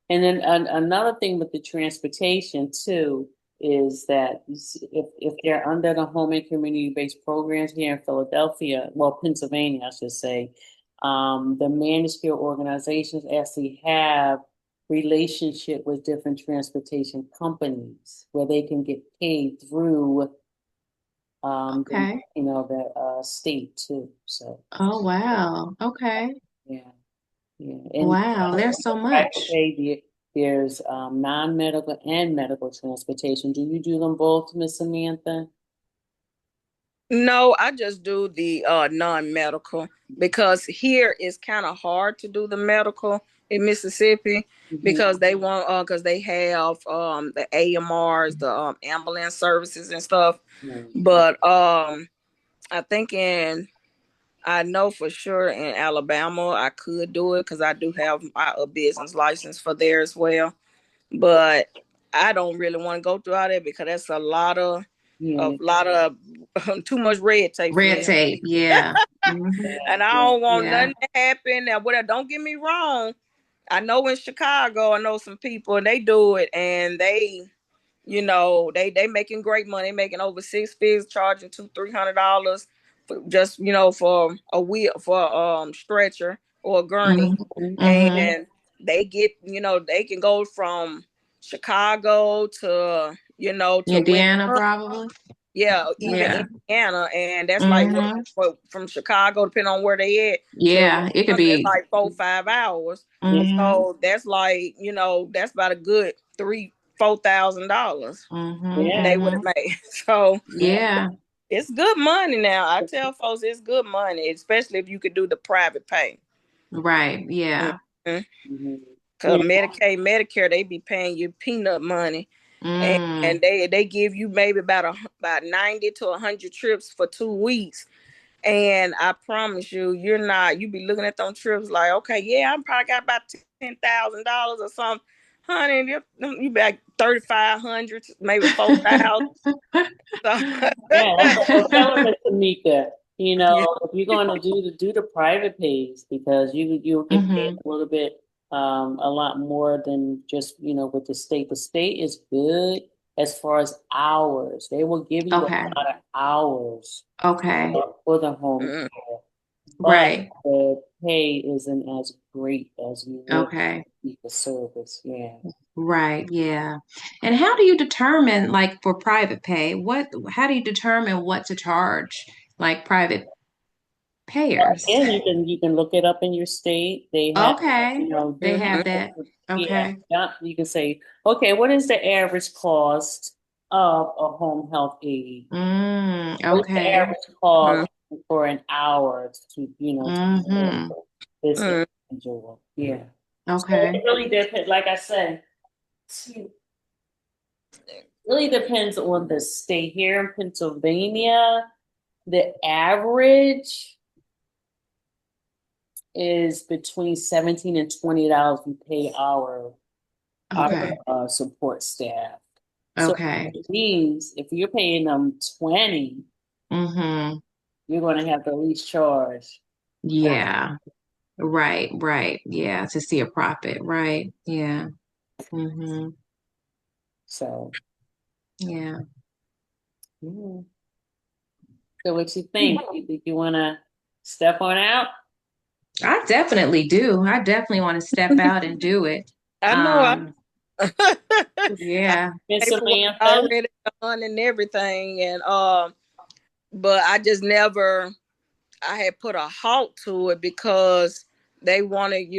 [SPEAKER 1] And then another thing with the transportation too is that if they're under the home and community-based programs here in Philadelphia, well, Pennsylvania, I should say, the managed care organizations actually have relationship with different transportation companies where they can get paid through
[SPEAKER 2] Okay.
[SPEAKER 1] the state too. So
[SPEAKER 2] Oh, wow. Okay.
[SPEAKER 1] yeah. Yeah, and
[SPEAKER 2] Wow. There's so
[SPEAKER 1] private
[SPEAKER 2] much.
[SPEAKER 1] pay, there's non-medical and medical transportation. Do you do them both, Miss Samantha?
[SPEAKER 3] No, I just do the non-medical because here it's kind of hard to do the medical in Mississippi
[SPEAKER 1] Mm-hmm.
[SPEAKER 3] because they want because they have the AMRs, the ambulance services and stuff. But I think I know for sure in Alabama I could do it because I do have my business license for there as well. But I don't really want to go through all that because that's a
[SPEAKER 1] Yeah,
[SPEAKER 3] lot of too much red tape for
[SPEAKER 2] Red
[SPEAKER 3] me.
[SPEAKER 2] tape. Yeah. Hmm.
[SPEAKER 3] And I
[SPEAKER 1] yeah,
[SPEAKER 3] don't want
[SPEAKER 2] Yeah.
[SPEAKER 3] nothing to happen. Now, whatever, don't get me wrong. I know in Chicago, I know some people and they do it and they making great money, making over six figures, charging $200-300 for just for a wheel for stretcher or a
[SPEAKER 2] Hmm.
[SPEAKER 3] gurney,
[SPEAKER 2] Hmm.
[SPEAKER 3] and they get they can go from Chicago to
[SPEAKER 2] Indiana,
[SPEAKER 3] Winthrop,
[SPEAKER 2] probably.
[SPEAKER 3] yeah, even
[SPEAKER 2] Yeah.
[SPEAKER 3] Indiana, and that's like
[SPEAKER 2] Hmm.
[SPEAKER 3] what from Chicago, depending on where they at to
[SPEAKER 2] Yeah. It could
[SPEAKER 3] it's
[SPEAKER 2] be.
[SPEAKER 3] like 4 5 hours.
[SPEAKER 1] yeah,
[SPEAKER 2] Hmm.
[SPEAKER 3] So that's like that's about a good $3-4 thousand
[SPEAKER 2] Hmm.
[SPEAKER 1] yeah,
[SPEAKER 3] they would
[SPEAKER 2] Hmm.
[SPEAKER 3] have made. So
[SPEAKER 1] yeah.
[SPEAKER 2] Yeah.
[SPEAKER 3] it's good money now. I tell folks it's good money, especially if you could do the private pay.
[SPEAKER 2] Right. Yeah.
[SPEAKER 3] Mhm.
[SPEAKER 1] Mhm.
[SPEAKER 3] Cause
[SPEAKER 1] Yeah,
[SPEAKER 3] Medicaid, Medicare, they be paying you peanut money, and,
[SPEAKER 2] Mm.
[SPEAKER 3] and they give you maybe about 90 to 100 trips for 2 weeks. And I promise you, you be looking at those trips like, okay, yeah, I probably got about $10,000 or something. Honey, you be like 3,500, maybe 4,000. So,
[SPEAKER 1] yeah. That's what I was telling Miss Tamika.
[SPEAKER 3] yeah.
[SPEAKER 1] If you're going to do the private pays because you'll get paid
[SPEAKER 2] Hmm.
[SPEAKER 1] a little bit, a lot more than just with the state. The state is good as far as hours. They will give you a
[SPEAKER 2] Okay.
[SPEAKER 1] lot of hours
[SPEAKER 2] Okay.
[SPEAKER 1] for the home
[SPEAKER 3] Mm.
[SPEAKER 1] care, but
[SPEAKER 2] Right.
[SPEAKER 1] the pay isn't as great as you would
[SPEAKER 2] Okay.
[SPEAKER 1] fee for service. Yeah.
[SPEAKER 2] Right. Yeah. And how do you determine, like for private pay, how do you determine what to charge, like private payers?
[SPEAKER 1] Again, you can look it up in your state. They have,
[SPEAKER 2] Okay. They
[SPEAKER 1] different.
[SPEAKER 2] have that.
[SPEAKER 1] Yeah,
[SPEAKER 2] Okay.
[SPEAKER 1] yeah. You can say, okay, what is the average cost of a home health aide? What is the
[SPEAKER 2] Okay.
[SPEAKER 1] average cost
[SPEAKER 3] Mm.
[SPEAKER 1] for an hour to care
[SPEAKER 2] Hmm.
[SPEAKER 1] for this
[SPEAKER 3] Mm.
[SPEAKER 1] individual? Yeah. So
[SPEAKER 2] Okay.
[SPEAKER 1] it really depends. Like I said, it really depends on the state. Here in Pennsylvania, the average is between $17 and $20 we pay our
[SPEAKER 2] Okay.
[SPEAKER 1] support staff. So
[SPEAKER 2] Okay.
[SPEAKER 1] it means if you're paying them 20,
[SPEAKER 2] Mm-hmm.
[SPEAKER 1] you're going to have the least charge.
[SPEAKER 2] Yeah. Right. Right. Yeah. To see a profit. Right. Yeah. Mm-hmm.
[SPEAKER 1] So,
[SPEAKER 2] Yeah.
[SPEAKER 1] mm. So what you think? You think you want to step on out?
[SPEAKER 2] I definitely do. I definitely want to step out and do it.
[SPEAKER 3] I know I
[SPEAKER 2] Um, yeah.
[SPEAKER 1] Miss
[SPEAKER 3] paperwork
[SPEAKER 1] Samantha?
[SPEAKER 3] already done and everything, and but I just never. I had put a halt to it because they wanted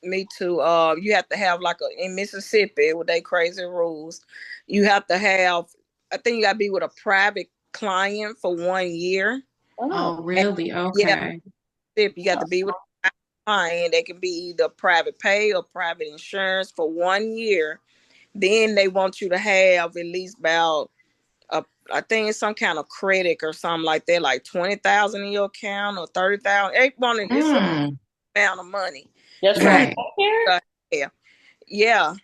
[SPEAKER 3] me to. You have to have like in Mississippi with they crazy rules. You have to have. I think you got to be with a private client for 1 year.
[SPEAKER 1] Oh,
[SPEAKER 2] Oh,
[SPEAKER 3] And
[SPEAKER 2] really?
[SPEAKER 3] yeah,
[SPEAKER 2] Okay.
[SPEAKER 3] Mississippi, you got to be with a private client. They can be either private pay or private insurance for 1 year. Then they want you to have at least about I think it's some kind of credit or something like that, like 20,000 in your account or 30,000. It's a
[SPEAKER 2] Mm,
[SPEAKER 3] amount of money.
[SPEAKER 1] just for
[SPEAKER 2] right.
[SPEAKER 1] healthcare?
[SPEAKER 3] Yeah, yeah,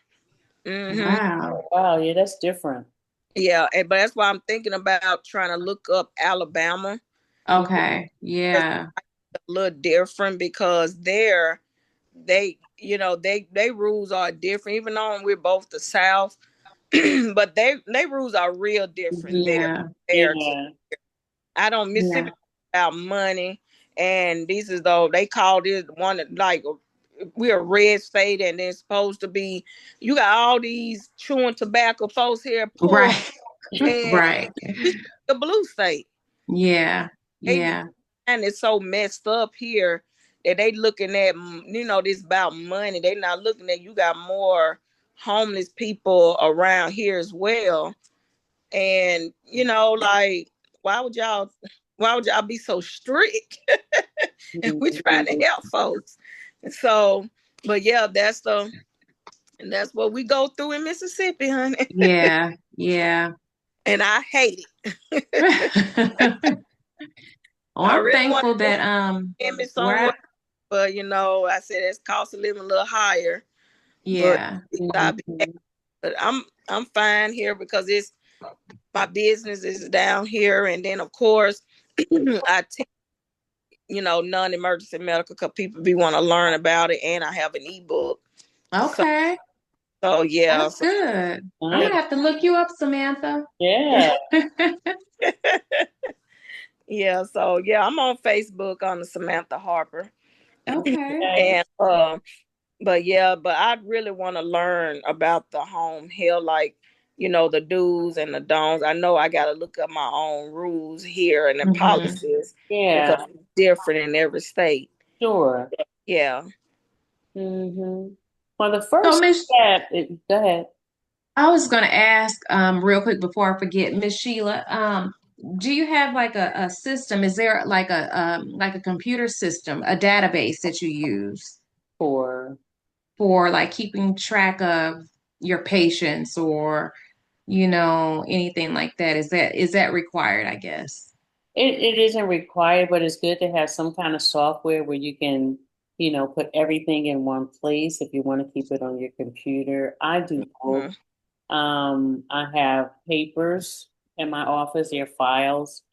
[SPEAKER 3] hmm
[SPEAKER 2] Wow.
[SPEAKER 1] Oh, wow, yeah, that's different.
[SPEAKER 3] yeah. But that's why I'm thinking about trying to look up Alabama.
[SPEAKER 2] Okay.
[SPEAKER 3] It's
[SPEAKER 2] Yeah.
[SPEAKER 3] a little different because they rules are different. Even though we're both the South, but they rules are real different there
[SPEAKER 2] Yeah.
[SPEAKER 3] compared to.
[SPEAKER 1] Yeah.
[SPEAKER 3] I don't
[SPEAKER 2] Yeah.
[SPEAKER 3] Mississippi about money, and this is though they call this one like we're a red state, and it's supposed to be. You got all these chewing tobacco folks here, poor,
[SPEAKER 2] Right.
[SPEAKER 3] and
[SPEAKER 2] Right.
[SPEAKER 3] it's the blue state.
[SPEAKER 2] Yeah.
[SPEAKER 3] They
[SPEAKER 2] Yeah.
[SPEAKER 3] and it's so messed up here that they looking at this about money. They not looking at you got more homeless people around here as well. And like, why would y'all why would y'all be so strict? And we trying to help folks. And so, but yeah, that's what we go through in Mississippi, honey.
[SPEAKER 2] Yeah. Yeah.
[SPEAKER 3] And I hate it.
[SPEAKER 2] Oh,
[SPEAKER 3] I
[SPEAKER 2] I'm
[SPEAKER 3] really want
[SPEAKER 2] thankful
[SPEAKER 3] to
[SPEAKER 2] that
[SPEAKER 3] send me
[SPEAKER 2] where
[SPEAKER 3] somewhere, but I said it's cost of living a little higher. But
[SPEAKER 2] yeah.
[SPEAKER 3] I be, but I'm fine here because it's my business is down here, and then of course I non-emergency medical because people be want to learn about it, and I have an ebook. So,
[SPEAKER 2] Okay.
[SPEAKER 3] so yeah,
[SPEAKER 2] That's good. I'm
[SPEAKER 1] Nice.
[SPEAKER 2] gonna have to look you up, Samantha.
[SPEAKER 1] Yeah.
[SPEAKER 3] yeah, so yeah, I'm on Facebook on the Samantha Harper,
[SPEAKER 2] Okay.
[SPEAKER 1] Okay.
[SPEAKER 3] and but I really want to learn about the home health, like the do's and the don'ts. I know I got to look up my own rules here and the
[SPEAKER 2] Hmm.
[SPEAKER 3] policies because
[SPEAKER 1] Yeah,
[SPEAKER 3] it's different in every state.
[SPEAKER 1] sure.
[SPEAKER 3] Yeah.
[SPEAKER 1] Mm-hmm. Well, the
[SPEAKER 2] So,
[SPEAKER 1] first
[SPEAKER 2] Miss,
[SPEAKER 1] step, go ahead.
[SPEAKER 2] I was gonna ask real quick before I forget, Miss Sheila, do you have like a system? Is there like a computer system, a database that you use
[SPEAKER 1] For
[SPEAKER 2] for like keeping track of your patients or anything like that? Is that required, I guess?
[SPEAKER 1] it isn't required, but it's good to have some kind of software where you can, put everything in one place if you want to keep it on your computer. I do both.
[SPEAKER 3] Mhm.
[SPEAKER 1] I have papers in my office, they're files.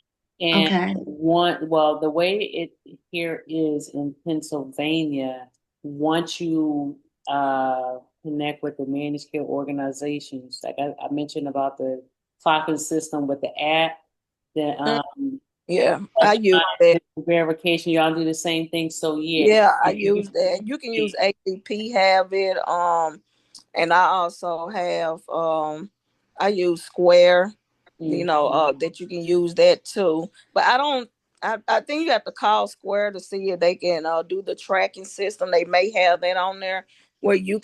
[SPEAKER 1] And
[SPEAKER 2] Okay.
[SPEAKER 1] the way it here is in Pennsylvania, once you connect with the managed care organizations, like I mentioned about the clocking system with the app, the
[SPEAKER 3] Yeah, I use that.
[SPEAKER 1] electronic verification, y'all do the same thing. So yeah,
[SPEAKER 3] Yeah, I use that. You can use ADP, have it. And I also have I use Square, that you can use that too. But I don't I think you have to call Square to see if they can do the tracking system. They may have that on there where you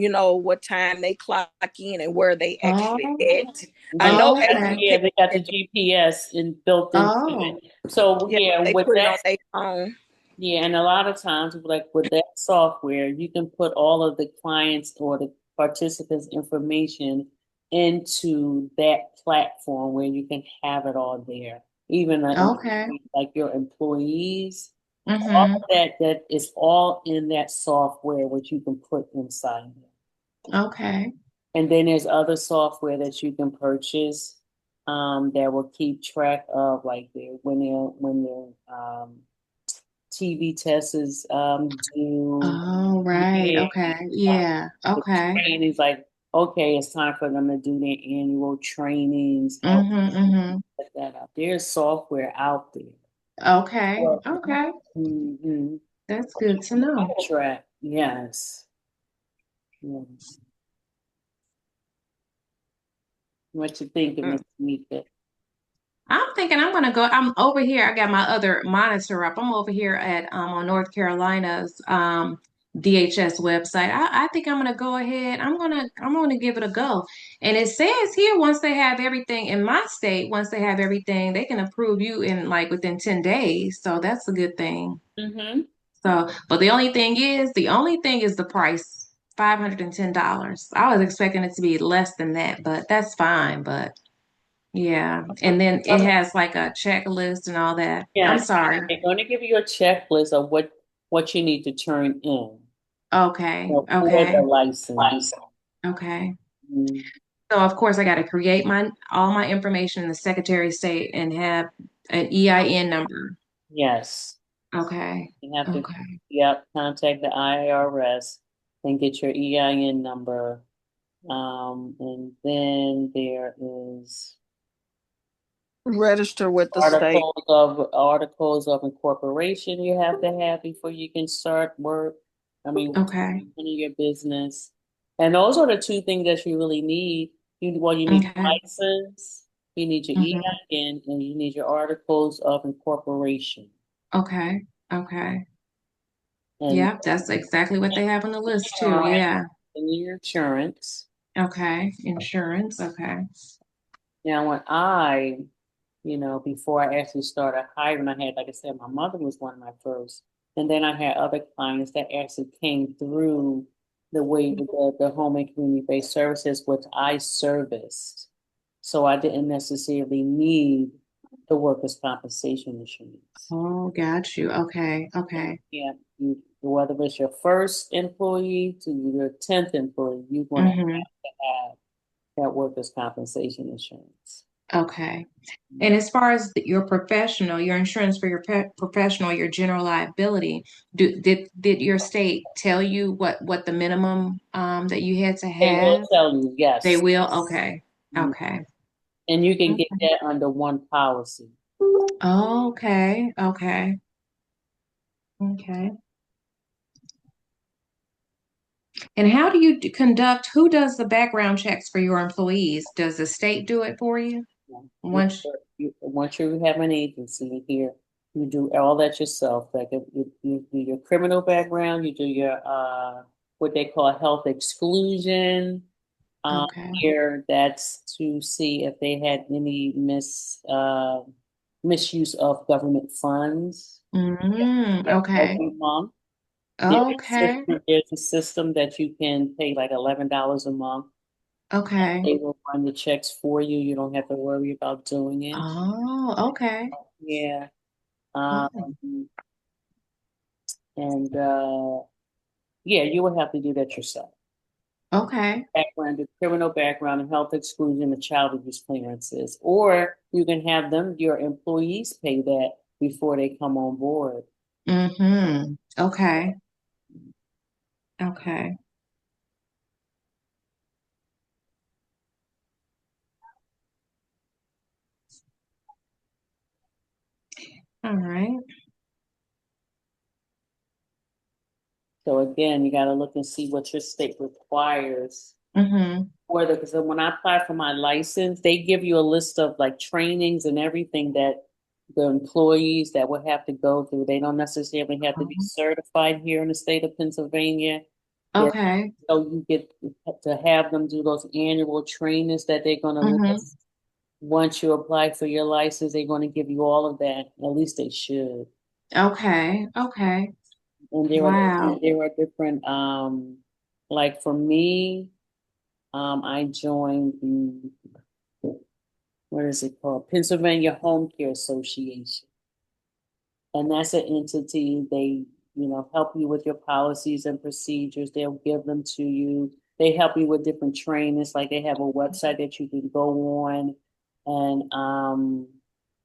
[SPEAKER 3] know what time they clock in and where they actually
[SPEAKER 2] Oh,
[SPEAKER 3] at. I
[SPEAKER 1] yeah,
[SPEAKER 3] know
[SPEAKER 2] okay.
[SPEAKER 1] yeah,
[SPEAKER 3] ADP,
[SPEAKER 1] they got the GPS built into
[SPEAKER 2] Oh,
[SPEAKER 1] it. So
[SPEAKER 3] yeah,
[SPEAKER 1] yeah,
[SPEAKER 3] they
[SPEAKER 1] with
[SPEAKER 3] put it
[SPEAKER 1] that,
[SPEAKER 3] on their phone.
[SPEAKER 1] yeah, and a lot of times, like with that software, you can put all of the clients or the participants' information into that platform where you can have it all there. Even
[SPEAKER 2] okay.
[SPEAKER 1] like your employees, All
[SPEAKER 2] Mm-hmm.
[SPEAKER 1] of that is all in that software which you can put inside there.
[SPEAKER 2] Okay.
[SPEAKER 1] And then there's other software that you can purchase that will keep track of like their TB tests is due.
[SPEAKER 2] Oh, right.
[SPEAKER 1] Yeah,
[SPEAKER 2] Okay. Yeah.
[SPEAKER 1] the
[SPEAKER 2] Okay.
[SPEAKER 1] trainings like okay, it's time for them to do their annual trainings. How
[SPEAKER 2] Mm-hmm. Mm-hmm.
[SPEAKER 1] to set that up? There's software out there.
[SPEAKER 2] Okay.
[SPEAKER 1] Well,
[SPEAKER 2] Okay.
[SPEAKER 1] mm-hmm.
[SPEAKER 2] That's good to know.
[SPEAKER 1] Track, yes. Yes. What you think of
[SPEAKER 3] Mm.
[SPEAKER 1] Miss Mika?
[SPEAKER 2] I'm thinking I'm gonna go. I'm over here. I got my other monitor up. I'm over here at on North Carolina's DHS website. I think I'm gonna go ahead. I'm gonna give it a go. And it says here once they have everything in my state, once they have everything, they can approve you in like within 10 days. So that's a good thing.
[SPEAKER 1] Mm-hmm.
[SPEAKER 2] So, but the only thing is the price, $510. I was expecting it to be less than that, but that's fine. But yeah, and then it has like a checklist and all that. I'm
[SPEAKER 1] Yes,
[SPEAKER 2] sorry.
[SPEAKER 1] they're going to give you a checklist of what you need to turn in
[SPEAKER 2] Okay,
[SPEAKER 1] for the
[SPEAKER 2] okay,
[SPEAKER 1] license.
[SPEAKER 2] okay.
[SPEAKER 1] Mm,
[SPEAKER 2] So of course I got to create all my information in the Secretary of State and have an EIN number.
[SPEAKER 1] yes,
[SPEAKER 2] Okay,
[SPEAKER 1] you have to,
[SPEAKER 2] okay,
[SPEAKER 1] yep, contact the IRS and get your EIN number. And then there is
[SPEAKER 3] Register with the state.
[SPEAKER 1] articles of incorporation you have to have before you can start work. I mean,
[SPEAKER 2] okay,
[SPEAKER 1] running your business. And those are the two things that you really need. You need a
[SPEAKER 2] okay.
[SPEAKER 1] license, you need your
[SPEAKER 2] Hmm.
[SPEAKER 1] EIN, and you need your articles of incorporation.
[SPEAKER 2] Okay, okay.
[SPEAKER 1] And
[SPEAKER 2] Yeah, that's exactly what they have on the list too. Yeah.
[SPEAKER 1] your insurance.
[SPEAKER 2] Okay, insurance. Okay.
[SPEAKER 1] Now, before I actually started hiring, I had, like I said, my mother was one of my first. And then I had other clients that actually came through the way the home and community-based services, which I serviced. So I didn't necessarily need the workers' compensation insurance.
[SPEAKER 2] Oh, got you. Okay, okay.
[SPEAKER 1] Yeah, whether it's your first employee to your 10th employee, you're going to
[SPEAKER 2] Mm-hmm.
[SPEAKER 1] have that workers' compensation insurance.
[SPEAKER 2] Okay. And as far as your professional, your insurance for your professional, your general liability, did your state tell you what the minimum that you had to
[SPEAKER 1] They will
[SPEAKER 2] have?
[SPEAKER 1] tell you,
[SPEAKER 2] They
[SPEAKER 1] yes.
[SPEAKER 2] will? Okay. Okay.
[SPEAKER 1] And you can get
[SPEAKER 2] Okay.
[SPEAKER 1] that under one policy.
[SPEAKER 2] Okay. Okay. Okay. And how do you conduct, who does the background checks for your employees? Does the state do it for you?
[SPEAKER 1] You,
[SPEAKER 2] Once,
[SPEAKER 1] once you have an agency here, you do all that yourself. Like if you do your criminal background, you do your what they call health exclusion.
[SPEAKER 2] okay.
[SPEAKER 1] Here that's to see if they had any misuse of government funds
[SPEAKER 2] Okay.
[SPEAKER 1] every month.
[SPEAKER 2] Okay.
[SPEAKER 1] There's a system that you can pay like $11 a month.
[SPEAKER 2] Okay.
[SPEAKER 1] They will run the checks for you. You don't have to worry about doing it.
[SPEAKER 2] Oh, okay.
[SPEAKER 1] Yeah.
[SPEAKER 2] Oh,
[SPEAKER 1] Um, and yeah, you would have to do that yourself.
[SPEAKER 2] okay.
[SPEAKER 1] Background, the criminal background and health exclusion, the child abuse clearances, or you can have your employees pay that before they come on board.
[SPEAKER 2] Mm-hmm. Okay. Okay. All right.
[SPEAKER 1] So again, you got to look and see what your state requires.
[SPEAKER 2] Mm-hmm.
[SPEAKER 1] Because when I apply for my license, they give you a list of like trainings and everything that the employees that would have to go through. They don't necessarily have to be certified here in the state of Pennsylvania. Yeah,
[SPEAKER 2] Okay.
[SPEAKER 1] so you get to have them do those annual trainings that they're going to
[SPEAKER 2] Mm-hmm.
[SPEAKER 1] list. Once you apply for your license, they're going to give you all of that. At least they should.
[SPEAKER 2] Okay. Okay.
[SPEAKER 1] And
[SPEAKER 2] Wow.
[SPEAKER 1] there are different like for me, I joined the what is it called? Pennsylvania Home Care Association. And that's an entity, they, help you with your policies and procedures. They'll give them to you. They help you with different trainings, like they have a website that you can go on and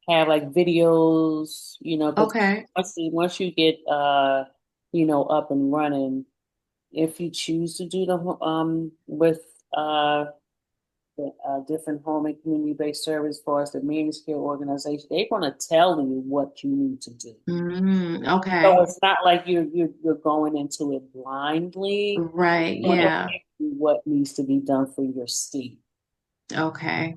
[SPEAKER 1] have like videos, because
[SPEAKER 2] Okay.
[SPEAKER 1] once you get up and running, if you choose to do the with the different home and community-based service for us, the managed care organization, they're going to tell you what you need to do. So
[SPEAKER 2] Okay.
[SPEAKER 1] it's not like you're going into it blindly.
[SPEAKER 2] Right.
[SPEAKER 1] They're going to
[SPEAKER 2] Yeah.
[SPEAKER 1] tell you what needs to be done for your state.
[SPEAKER 2] Okay.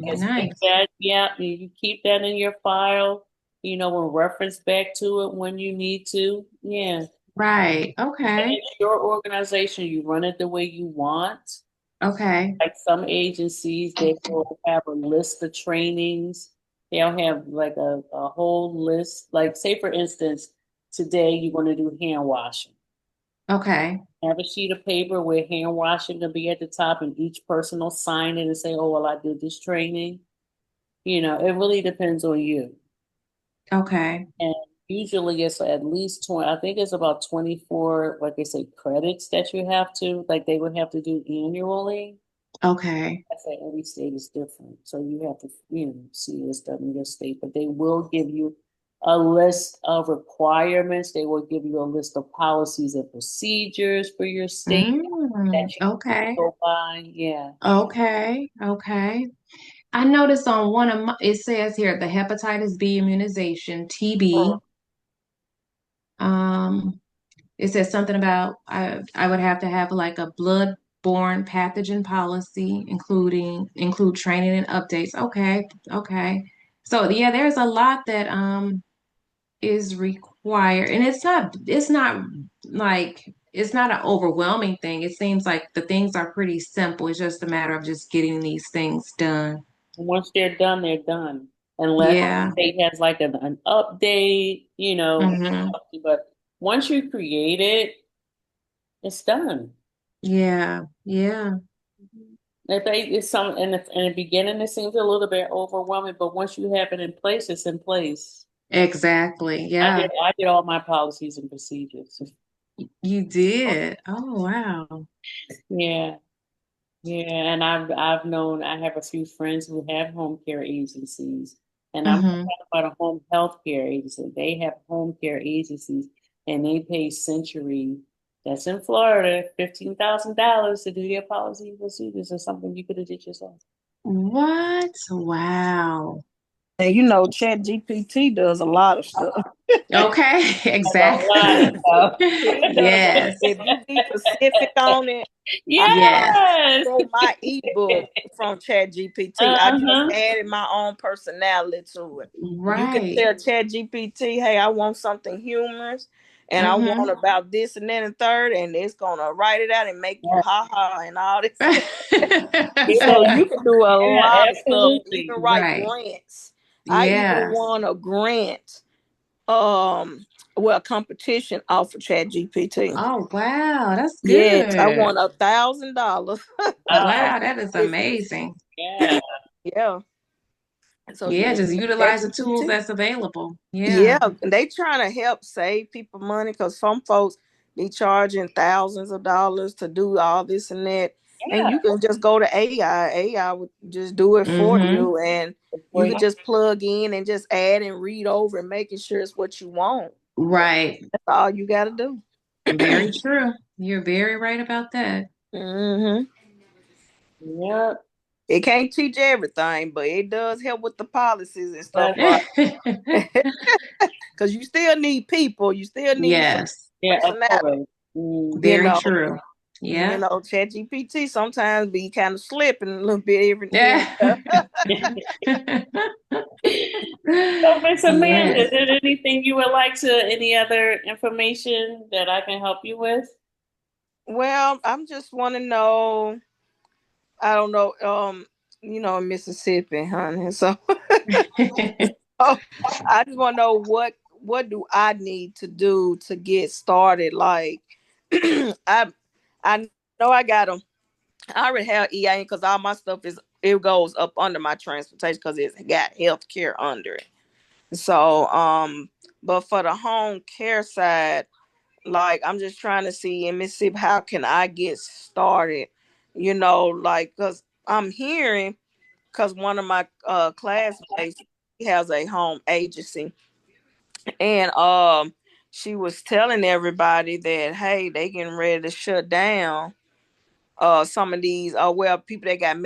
[SPEAKER 1] Just keep
[SPEAKER 2] Nice.
[SPEAKER 1] that, yeah, you keep that in your file, and reference back to it when you need to. Yeah.
[SPEAKER 2] Right.
[SPEAKER 1] And
[SPEAKER 2] Okay.
[SPEAKER 1] it's your organization, you run it the way you want.
[SPEAKER 2] Okay.
[SPEAKER 1] Like some agencies, they will have a list of trainings. They'll have like a whole list. Like, say, for instance, today you're going to do hand washing.
[SPEAKER 2] Okay.
[SPEAKER 1] Have a sheet of paper where hand washing will be at the top, and each person will sign it and say, "Oh, well, I did this training." It really depends on you.
[SPEAKER 2] Okay.
[SPEAKER 1] And usually it's at least 20, I think it's about 24, like they say, credits that you have to, like they would have to do annually.
[SPEAKER 2] Okay.
[SPEAKER 1] I say every state is different, so you have to, see this done in your state. But they will give you a list of requirements. They will give you a list of policies and procedures for your state that you
[SPEAKER 2] Okay.
[SPEAKER 1] go by. Yeah.
[SPEAKER 2] Okay. Okay. I noticed on one of my, it says here the hepatitis B immunization, TB. Um, it says something about I would have to have like a blood-borne pathogen policy, include training and updates. Okay, okay. So yeah, there's a lot that is required, and it's not like it's not an overwhelming thing. It seems like the things are pretty simple. It's just a matter of just getting these things done.
[SPEAKER 1] Once they're done, they're done. Unless
[SPEAKER 2] Yeah.
[SPEAKER 1] the state has like an update,
[SPEAKER 2] Hmm.
[SPEAKER 1] but once you create it, it's done.
[SPEAKER 2] Yeah. Yeah.
[SPEAKER 1] If they, it's some in the beginning, it seems a little bit overwhelming, but once you have it in place, it's in place.
[SPEAKER 2] Exactly.
[SPEAKER 1] I
[SPEAKER 2] Yeah.
[SPEAKER 1] did I did all my policies and procedures.
[SPEAKER 2] You did. Oh, wow.
[SPEAKER 1] Yeah, yeah, and I have a few friends who have home care agencies, and I'm
[SPEAKER 2] Hmm.
[SPEAKER 1] talking about a home health care agency. They have home care agencies, and they pay Century, that's in Florida, $15,000 to do their policy and procedures, or something you could have did yourself.
[SPEAKER 2] What? Wow.
[SPEAKER 3] And Chat GPT does a lot of stuff.
[SPEAKER 2] Okay,
[SPEAKER 1] That's a lot of
[SPEAKER 2] exactly.
[SPEAKER 1] stuff.
[SPEAKER 3] It does.
[SPEAKER 2] Yes.
[SPEAKER 3] If you be specific on it, I
[SPEAKER 2] Yes.
[SPEAKER 1] Yes.
[SPEAKER 3] wrote my ebook from Chat GPT. I just
[SPEAKER 1] Uh-huh.
[SPEAKER 3] added my own personality to it. You can
[SPEAKER 2] Right.
[SPEAKER 3] tell Chat GPT, hey, I want something humorous and I want
[SPEAKER 2] Hmm.
[SPEAKER 3] about this and then and third, and it's gonna write it out and make you ha ha and all this. So
[SPEAKER 1] Yeah,
[SPEAKER 3] you can do a
[SPEAKER 1] yeah,
[SPEAKER 3] lot of stuff,
[SPEAKER 1] absolutely.
[SPEAKER 3] even write
[SPEAKER 2] Right.
[SPEAKER 3] grants. I even
[SPEAKER 2] Yes.
[SPEAKER 3] won a grant, well, competition off of Chat GPT.
[SPEAKER 2] Oh, wow. That's
[SPEAKER 3] Yes, I
[SPEAKER 2] good.
[SPEAKER 3] won $1,000.
[SPEAKER 2] Wow, that is amazing.
[SPEAKER 1] Yeah.
[SPEAKER 3] Yeah. So
[SPEAKER 2] Yeah,
[SPEAKER 3] yeah,
[SPEAKER 2] just
[SPEAKER 3] Chat
[SPEAKER 2] utilize the tools
[SPEAKER 3] GPT.
[SPEAKER 2] that's available. Yeah.
[SPEAKER 3] Yeah, they trying to help save people money because some folks be charging thousands of dollars to do all this and that, and
[SPEAKER 1] Yeah.
[SPEAKER 3] you can just go to AI. AI would just do it for
[SPEAKER 2] Hmm.
[SPEAKER 3] you, and you
[SPEAKER 1] Before
[SPEAKER 3] could just plug in and just add and read over and making sure it's what you want.
[SPEAKER 2] Right.
[SPEAKER 3] That's all you got to do.
[SPEAKER 2] Very true. You're very right about that.
[SPEAKER 3] Hmm.
[SPEAKER 1] Yeah.
[SPEAKER 3] It can't teach everything, but it does help with the policies and stuff
[SPEAKER 1] But
[SPEAKER 3] like. Because you still need people, you still need some
[SPEAKER 2] Yes,
[SPEAKER 1] yeah, of
[SPEAKER 3] personality.
[SPEAKER 1] course.
[SPEAKER 3] You
[SPEAKER 2] very
[SPEAKER 3] know,
[SPEAKER 2] true. Yeah.
[SPEAKER 3] Chat GPT sometimes be kind of slipping a little bit every
[SPEAKER 2] Yeah.
[SPEAKER 3] now.
[SPEAKER 1] So, Miss Amanda,
[SPEAKER 2] Yes.
[SPEAKER 1] is there anything you would like to, any other information that I can help you with?
[SPEAKER 3] Well, I'm just want to know. I don't know. Mississippi, honey. So, oh, I just want to know what do I need to do to get started? Like, I know I got them. I already have EIN because all my stuff it goes up under my transportation because it's got health care under it. So, But for the home care side, like I'm just trying to see in Mississippi, how can I get started? Like, because I'm hearing, because one of my classmates, he has a home agency, and she was telling everybody that, hey, they getting ready to shut down some of these, well, people that got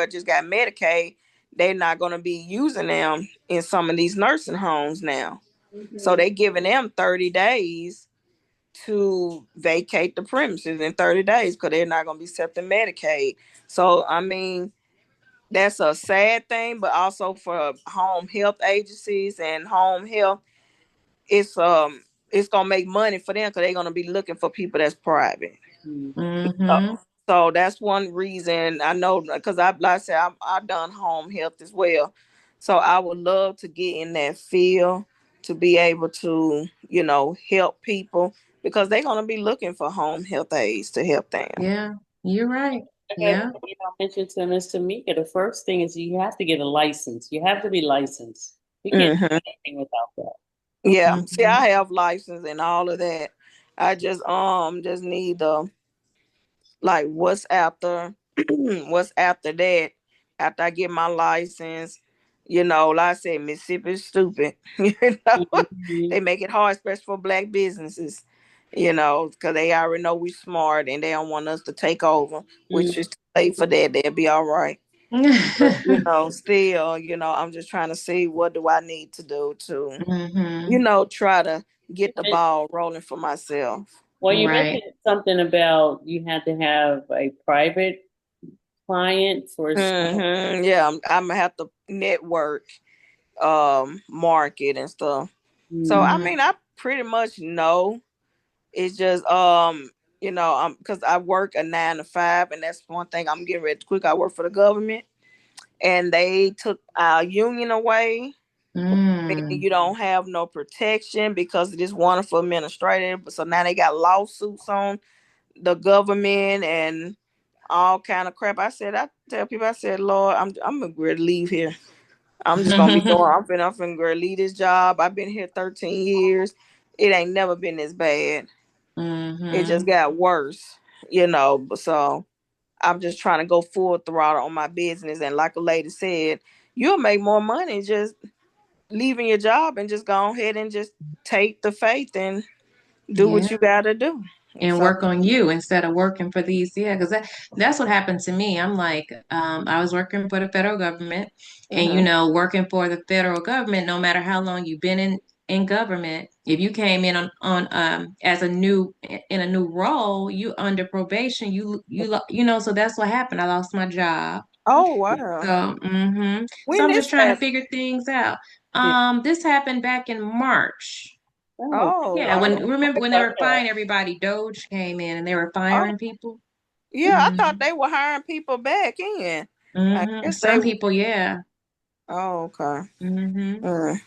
[SPEAKER 3] just got Medicaid, they're not going to be using them in some of these nursing homes now. So they giving them 30 days to vacate the premises in 30 days, because they're not going to be accepting Medicaid. So I mean, that's a sad thing, but also for home health agencies and home health, it's gonna make money for them, because they're gonna be looking for people that's private.
[SPEAKER 2] Mm-hmm.
[SPEAKER 3] So that's one reason I know, because like I said, I've done home health as well. So I would love to get in that field to be able to, help people, because they're gonna be looking for home health aides to help them.
[SPEAKER 2] Yeah, you're right.
[SPEAKER 1] As
[SPEAKER 2] Yeah.
[SPEAKER 1] mentioned to Mr. Mika, the first thing is you have to get a license. You have to be licensed. You can't do
[SPEAKER 3] Mm-hmm.
[SPEAKER 1] anything without that.
[SPEAKER 3] Yeah. See,
[SPEAKER 2] Mm-hmm.
[SPEAKER 3] I have license and all of that. I just need the, like, what's after what's after that, after I get my license. Like I said, Mississippi's stupid.
[SPEAKER 1] Mhm.
[SPEAKER 3] They make it hard, especially for Black businesses, because they already know we smart and they don't want us to take over, which is too late for that. They'll be all right. But still, I'm just trying to see, what do I need to do to,
[SPEAKER 2] Mm-hmm.
[SPEAKER 3] try to get the ball rolling for myself.
[SPEAKER 1] Well, you
[SPEAKER 2] Right.
[SPEAKER 1] mentioned something about you had to have a private client for.
[SPEAKER 3] Yeah, I'm gonna have to network, market and stuff. So I
[SPEAKER 1] Mhm.
[SPEAKER 3] mean, I pretty much know. It's just because I work a 9 to 5, and that's one thing I'm getting ready to quit. I work for the government, and they took our union away.
[SPEAKER 2] Mm.
[SPEAKER 3] You don't have no protection because of this wonderful administrator. But so now they got lawsuits on the government and all kind of crap. I tell people, I said, Lord, I'm gonna ready to leave here. I'm just gonna be doing. I'm finna go leave this job. I've been here 13 years. It ain't never been this bad. It
[SPEAKER 2] Mm-hmm.
[SPEAKER 3] just got worse, So I'm just trying to go full throttle on my business. And like a lady said, you'll make more money just leaving your job and just go ahead and just take the faith and do what
[SPEAKER 2] Yeah.
[SPEAKER 3] you gotta do. And
[SPEAKER 2] And
[SPEAKER 3] so,
[SPEAKER 2] work on you instead of working for these. Yeah, because that's what happened to me. I'm like, I was working for the federal government, and
[SPEAKER 3] mhm.
[SPEAKER 2] working for the federal government, no matter how long you've been in government, if you came in on as in a new role, you under probation, so that's what happened. I lost my job.
[SPEAKER 3] Oh wow,
[SPEAKER 2] So, so
[SPEAKER 3] when
[SPEAKER 2] I'm
[SPEAKER 3] this
[SPEAKER 2] just trying to
[SPEAKER 3] happened?
[SPEAKER 2] figure things out.
[SPEAKER 1] Yeah.
[SPEAKER 2] This happened back in March.
[SPEAKER 1] Oh,
[SPEAKER 2] Yeah,
[SPEAKER 3] Oh,
[SPEAKER 2] when remember when they were
[SPEAKER 1] okay.
[SPEAKER 2] firing everybody, Doge came in and they were
[SPEAKER 3] oh,
[SPEAKER 2] firing people.
[SPEAKER 3] yeah. I thought
[SPEAKER 2] Hmm.
[SPEAKER 3] they were hiring people back in. I
[SPEAKER 2] Hmm.
[SPEAKER 3] guess they.
[SPEAKER 2] Some people, yeah.
[SPEAKER 3] Oh, okay.
[SPEAKER 2] Hmm.
[SPEAKER 3] Mm.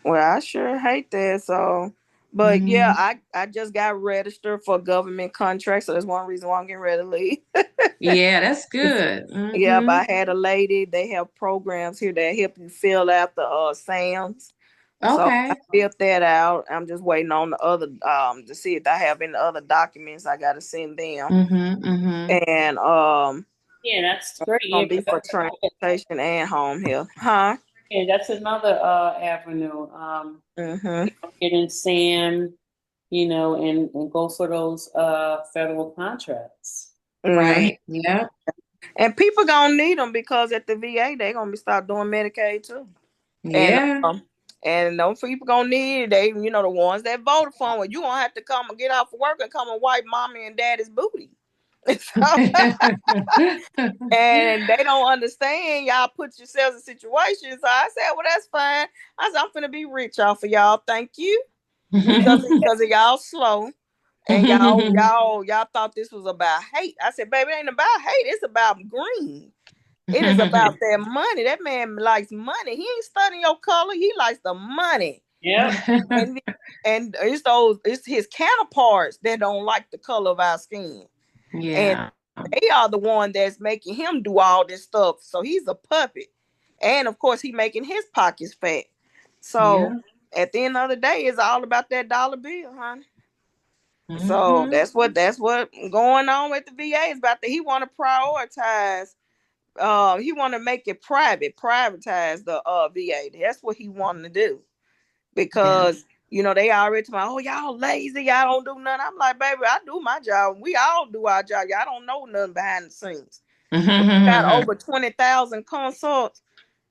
[SPEAKER 3] Well, I sure hate that. So, but yeah,
[SPEAKER 2] Hmm.
[SPEAKER 3] I just got registered for government contracts, so that's one reason why I'm getting ready to leave.
[SPEAKER 2] Yeah, that's good.
[SPEAKER 3] Yeah, but
[SPEAKER 2] Hmm.
[SPEAKER 3] I had a lady. They have programs here that help you fill out the SAMs. So I
[SPEAKER 2] Okay.
[SPEAKER 3] filled that out. I'm just waiting on the other to see if I have any other documents I got to send them.
[SPEAKER 2] Hmm. Hmm.
[SPEAKER 3] And
[SPEAKER 1] Yeah, that's great. Yeah,
[SPEAKER 3] gonna be
[SPEAKER 1] 'cause
[SPEAKER 3] for transportation and home health, huh?
[SPEAKER 1] yeah, that's another avenue.
[SPEAKER 3] Mm-hmm.
[SPEAKER 1] Get in SAM, and go for those federal contracts.
[SPEAKER 3] Mm-hmm.
[SPEAKER 2] Right. Yeah.
[SPEAKER 3] And people gonna need them, because at the VA they gonna be start doing Medicaid too. And
[SPEAKER 2] Yeah.
[SPEAKER 3] those people gonna need it. They, the ones that voted for them. Well, you gonna have to come and get off of work and come and wipe mommy and daddy's booty. So, and they don't understand. Y'all put yourselves in situations. So I said, well, that's fine. I said, I'm finna be rich off of y'all. Thank you, because of y'all slow. And y'all thought this was about hate. I said, baby, it ain't about hate. It's about green. It is about that money. That man likes money. He ain't studying your color. He likes the money.
[SPEAKER 1] Yep.
[SPEAKER 3] And it's his counterparts that don't like the color of our skin. And
[SPEAKER 2] Yeah.
[SPEAKER 3] they are the one that's making him do all this stuff. So he's a puppet. And of course he making his pockets fat. So
[SPEAKER 2] Yeah.
[SPEAKER 3] at the end of the day, it's all about that dollar bill, honey. So
[SPEAKER 2] Mm-hmm.
[SPEAKER 3] that's what going on with the VA is about. He want to prioritize. He want to make it privatize the VA. That's what he wanted to do
[SPEAKER 2] Yeah.
[SPEAKER 3] because they already told me, oh, y'all lazy, y'all don't do nothing. I'm like, baby, I do my job. We all do our job. Y'all don't know nothing behind the scenes. Got over 20,000 consults.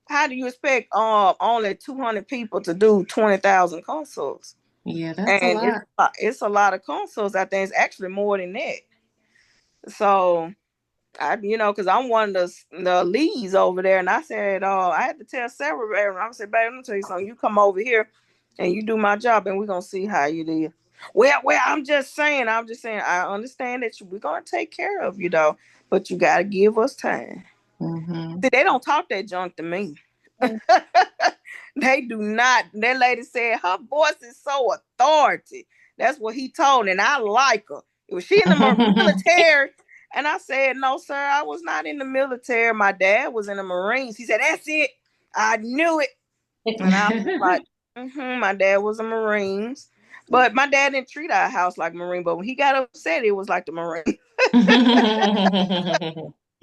[SPEAKER 3] How do you expect only 200 people to do 20,000 consults?
[SPEAKER 2] Yeah, that's a
[SPEAKER 3] And
[SPEAKER 2] lot.
[SPEAKER 3] it's a lot of consults. I think it's actually more than that. So because I'm one of the leads over there, and I said, I had to tell Sarah, I said, baby, let me tell you something. You come over here and you do my job, and we're gonna see how you do. Well, I'm just saying, I understand that we're gonna take care of you though, but you gotta give us time.
[SPEAKER 2] Mm-hmm.
[SPEAKER 3] See, they don't talk that junk to me. They do not. That lady said her voice is so authority. That's what he told, and I like her. Was she in the military? And I said, no, sir, I was not in the military. My dad was in the Marines. He said, that's it. I knew it. And I was like, my dad was a Marines. But my dad didn't treat our house like Marine. But when he got upset, it was like the Marine.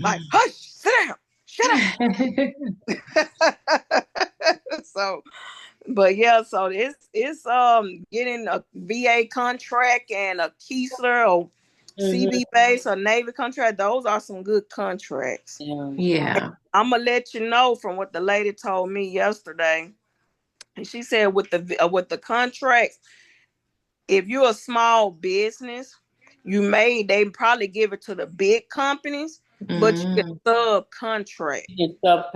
[SPEAKER 3] Like, hush, sit down, shut up. So, but yeah, so it's getting a VA contract and a Keesler or CB base or Navy contract. Those are some good contracts.
[SPEAKER 2] Yeah.
[SPEAKER 3] I'm gonna let you know from what the lady told me yesterday. And she said with the contracts, if you're a small business, they probably give it to the big companies, but you get subcontract.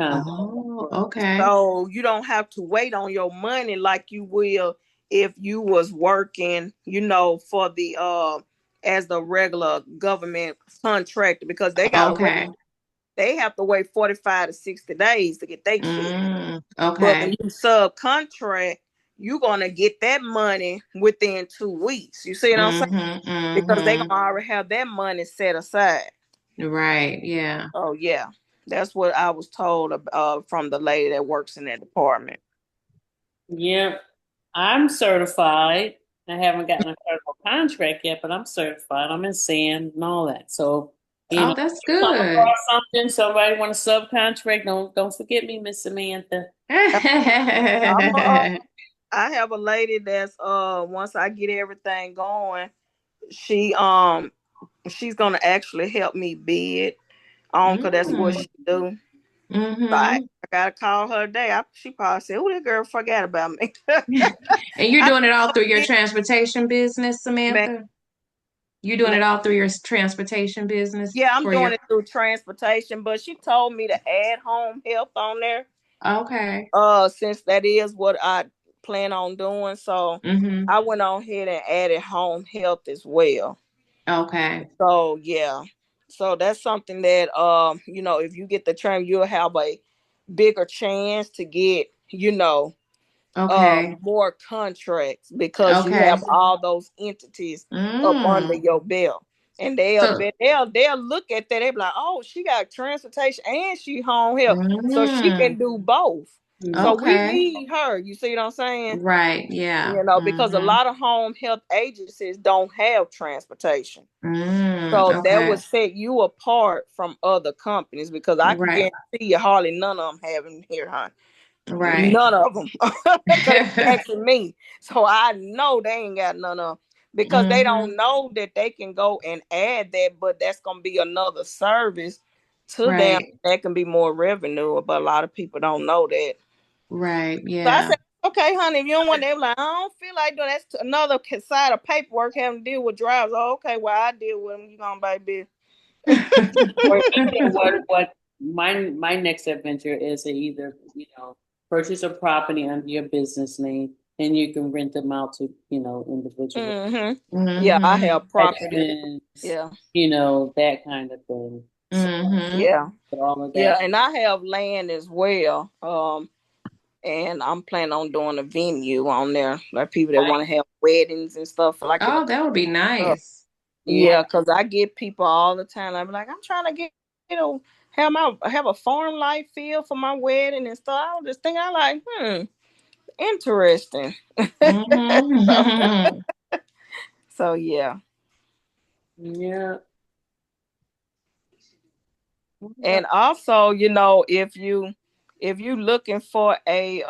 [SPEAKER 2] Oh, okay.
[SPEAKER 3] So you don't have to wait on your money like you will if you was working, for the as the regular government contractor, because they gotta wait. They have to wait 45 to 60 days to get their check. But when
[SPEAKER 2] Okay.
[SPEAKER 3] you subcontract, you're gonna get that money within 2 weeks. You see what I'm saying? Because they gonna already have that money set aside.
[SPEAKER 2] Right. Yeah.
[SPEAKER 3] Oh yeah, that's what I was told from the lady that works in that department.
[SPEAKER 1] Yep. I'm certified. I haven't gotten a federal contract yet, but I'm certified. I'm in SAM and all that. So,
[SPEAKER 2] Oh,
[SPEAKER 1] if
[SPEAKER 2] that's
[SPEAKER 1] you come
[SPEAKER 2] good.
[SPEAKER 1] across something, somebody want to subcontract, don't forget me, Miss Samantha.
[SPEAKER 3] I have a lady that's once I get everything going, she she's gonna actually help me bid on, because that's what she do. So I gotta call her today. She probably said, "Oh, that girl forgot about me."
[SPEAKER 2] And you're
[SPEAKER 3] I
[SPEAKER 2] doing it all through your transportation business,
[SPEAKER 3] man,
[SPEAKER 2] Samantha? You're doing it all through your transportation business
[SPEAKER 3] yeah, I'm
[SPEAKER 2] for your.
[SPEAKER 3] doing it through transportation, but she told me to add home health on there.
[SPEAKER 2] Okay.
[SPEAKER 3] Since that is what I plan on doing, so I went on ahead and added home health as well.
[SPEAKER 2] Okay.
[SPEAKER 3] So yeah, so that's something that if you get the term, you'll have a bigger chance to get
[SPEAKER 2] Okay.
[SPEAKER 3] more contracts, because you
[SPEAKER 2] Okay.
[SPEAKER 3] have all those entities up under
[SPEAKER 2] Mm.
[SPEAKER 3] your belt. And
[SPEAKER 2] So,
[SPEAKER 3] they'll look at that. They be like, oh, she got transportation and she home health, so she can
[SPEAKER 2] mm.
[SPEAKER 3] do both. So we
[SPEAKER 2] Okay.
[SPEAKER 3] need her. You see what I'm saying?
[SPEAKER 2] Right. Yeah.
[SPEAKER 3] Because a lot of home health agencies don't have transportation.
[SPEAKER 2] Mm.
[SPEAKER 3] So that
[SPEAKER 2] Okay.
[SPEAKER 3] would set you apart from other companies, because I can
[SPEAKER 2] Right.
[SPEAKER 3] guarantee you hardly none of them have them here, huh?
[SPEAKER 2] Right.
[SPEAKER 3] None of them. Because they asking me. So I know they ain't got none of them, because they don't know that they can go and add that, but that's going to be another service to them.
[SPEAKER 2] Right.
[SPEAKER 3] That can be more revenue, but a lot of people don't know that.
[SPEAKER 2] Right.
[SPEAKER 3] So I
[SPEAKER 2] Yeah.
[SPEAKER 3] said, okay, honey, if you don't want that, like, I don't feel like doing that's another side of paperwork having to deal with drivers. Oh, okay, well, I deal with them. You gonna baby.
[SPEAKER 1] Or either what my next adventure is to either, purchase a property under your business name, and you can rent them out to, individuals.
[SPEAKER 3] Yeah, I have property.
[SPEAKER 1] Veterans,
[SPEAKER 3] Yeah.
[SPEAKER 1] That kind of thing. So,
[SPEAKER 3] Yeah.
[SPEAKER 1] all of
[SPEAKER 3] Yeah,
[SPEAKER 1] that.
[SPEAKER 3] and I have land as well. And I'm planning on doing a venue on there, like people that want to have weddings and stuff, like
[SPEAKER 2] Oh, that would be nice.
[SPEAKER 3] yeah, because I get people all the time. I'm like, I'm trying to get, have a farm life feel for my wedding and stuff. I was just thinking, I like, Interesting.
[SPEAKER 2] Mhm.
[SPEAKER 3] So yeah.
[SPEAKER 1] Yeah.
[SPEAKER 3] And also, if you looking for a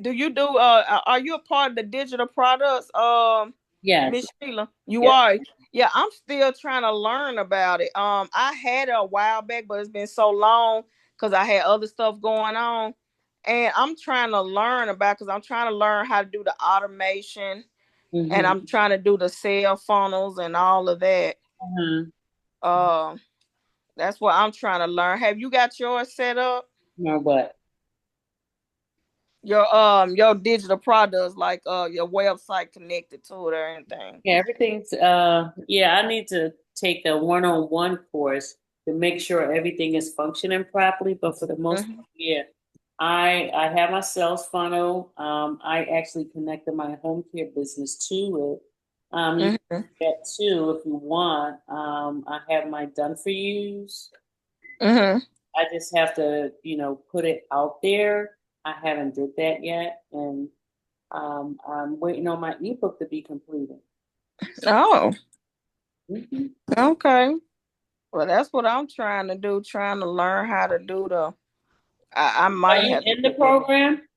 [SPEAKER 3] do you do are you a part of the digital products,
[SPEAKER 1] Yes.
[SPEAKER 3] Miss Sheila? You
[SPEAKER 1] Yep.
[SPEAKER 3] are. Yeah, I'm still trying to learn about it. I had it a while back, but it's been so long because I had other stuff going on. And I'm trying to learn about because I'm trying to learn how to do the automation, and
[SPEAKER 1] Mm-hmm.
[SPEAKER 3] I'm trying to do the sale funnels and all of that.
[SPEAKER 1] Uh-huh.
[SPEAKER 3] Uh, that's what I'm trying to learn. Have you got yours set up?
[SPEAKER 1] Or what?
[SPEAKER 3] Your digital products, like your website connected to it or anything?
[SPEAKER 1] Yeah, everything's yeah, I need to take a one-on-one course to make sure everything is functioning properly, but for the most
[SPEAKER 3] Hmm.
[SPEAKER 1] part, yeah. I have my sales funnel. I actually connected my home care business to it. You can
[SPEAKER 3] Hmm.
[SPEAKER 1] do that too if you want. I have my done for yous.
[SPEAKER 3] Hmm.
[SPEAKER 1] I just have to, put it out there. I haven't did that yet, and I'm waiting on my ebook to be completed.
[SPEAKER 3] Oh,
[SPEAKER 1] Mhm.
[SPEAKER 3] okay. Well, that's what I'm trying to do. Trying to learn how to do the. I
[SPEAKER 1] Are
[SPEAKER 3] might
[SPEAKER 1] you
[SPEAKER 3] have to
[SPEAKER 1] in the
[SPEAKER 3] do that.
[SPEAKER 1] program?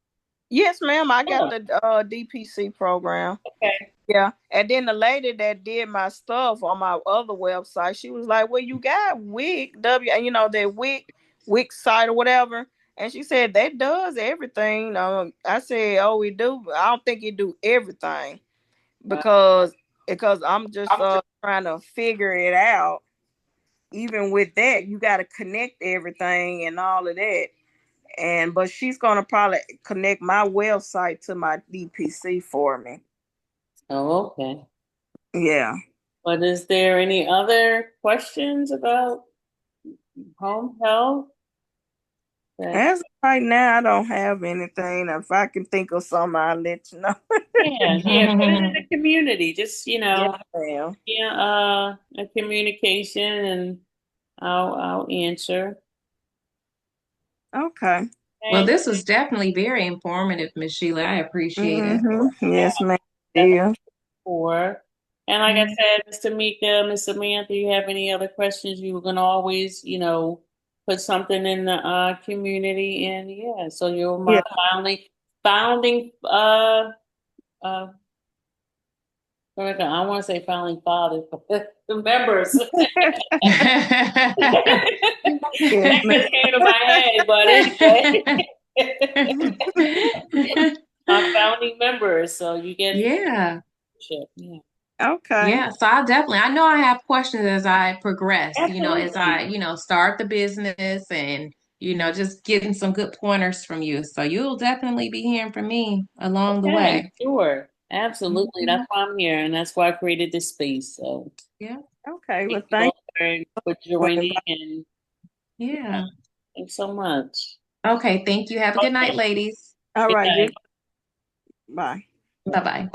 [SPEAKER 3] Yes, ma'am. I got
[SPEAKER 1] Oh,
[SPEAKER 3] the DPC program.
[SPEAKER 1] okay.
[SPEAKER 3] Yeah, and then the lady that did my stuff on my other website, she was like, "Well, you got Wix and that Wix site or whatever." And she said that does everything. I said, "Oh, we do." But I don't think it do everything
[SPEAKER 1] Uh,
[SPEAKER 3] because I'm just trying to figure it out. Even with that, you got to connect everything and all of that. But she's gonna probably connect my website to my DPC for me.
[SPEAKER 1] oh, okay.
[SPEAKER 3] Yeah.
[SPEAKER 1] But is there any other questions about home health? That
[SPEAKER 3] As of right now, I don't have anything. If I can think of something, I'll let you know.
[SPEAKER 1] yeah, put it in the community. Just
[SPEAKER 3] Yes, ma'am.
[SPEAKER 1] yeah, a communication, and I'll answer.
[SPEAKER 3] Okay.
[SPEAKER 2] Well,
[SPEAKER 1] Okay.
[SPEAKER 2] this was definitely very informative, Miss Sheila. I appreciate it.
[SPEAKER 3] Yes, ma'am.
[SPEAKER 1] That's
[SPEAKER 3] Yeah.
[SPEAKER 1] for. And like I
[SPEAKER 3] Mhm.
[SPEAKER 1] said, Mr. Mika, Miss Samantha, you have any other questions? You were gonna always, put something in the community, and yeah, so you're
[SPEAKER 3] Yeah.
[SPEAKER 1] my founding uh I want to say founding fathers, but the members.
[SPEAKER 3] Yes,
[SPEAKER 1] That
[SPEAKER 3] ma'am.
[SPEAKER 1] just came to my head, but anyway. Our founding members, so you get
[SPEAKER 2] Yeah.
[SPEAKER 1] shit. Yeah.
[SPEAKER 3] Okay.
[SPEAKER 2] Yeah, so I know I have questions as I progress, as
[SPEAKER 1] Absolutely.
[SPEAKER 2] I, start the business and, just getting some good pointers from you. So you'll definitely be hearing from me along the
[SPEAKER 1] Okay,
[SPEAKER 2] way.
[SPEAKER 1] sure. Absolutely. That's
[SPEAKER 2] Mhm.
[SPEAKER 1] why I'm here, and that's why I created this space. So
[SPEAKER 2] Yeah.
[SPEAKER 3] Okay.
[SPEAKER 1] thank
[SPEAKER 3] Well,
[SPEAKER 1] you
[SPEAKER 3] thank
[SPEAKER 1] all for
[SPEAKER 3] you for
[SPEAKER 1] joining,
[SPEAKER 3] inviting.
[SPEAKER 1] and
[SPEAKER 2] Yeah.
[SPEAKER 1] thanks so much.
[SPEAKER 2] Okay, thank you. Have a good night,
[SPEAKER 1] Okay.
[SPEAKER 2] ladies.
[SPEAKER 3] All
[SPEAKER 1] Good
[SPEAKER 3] right. You.
[SPEAKER 1] night.
[SPEAKER 3] Bye.
[SPEAKER 2] Bye-bye.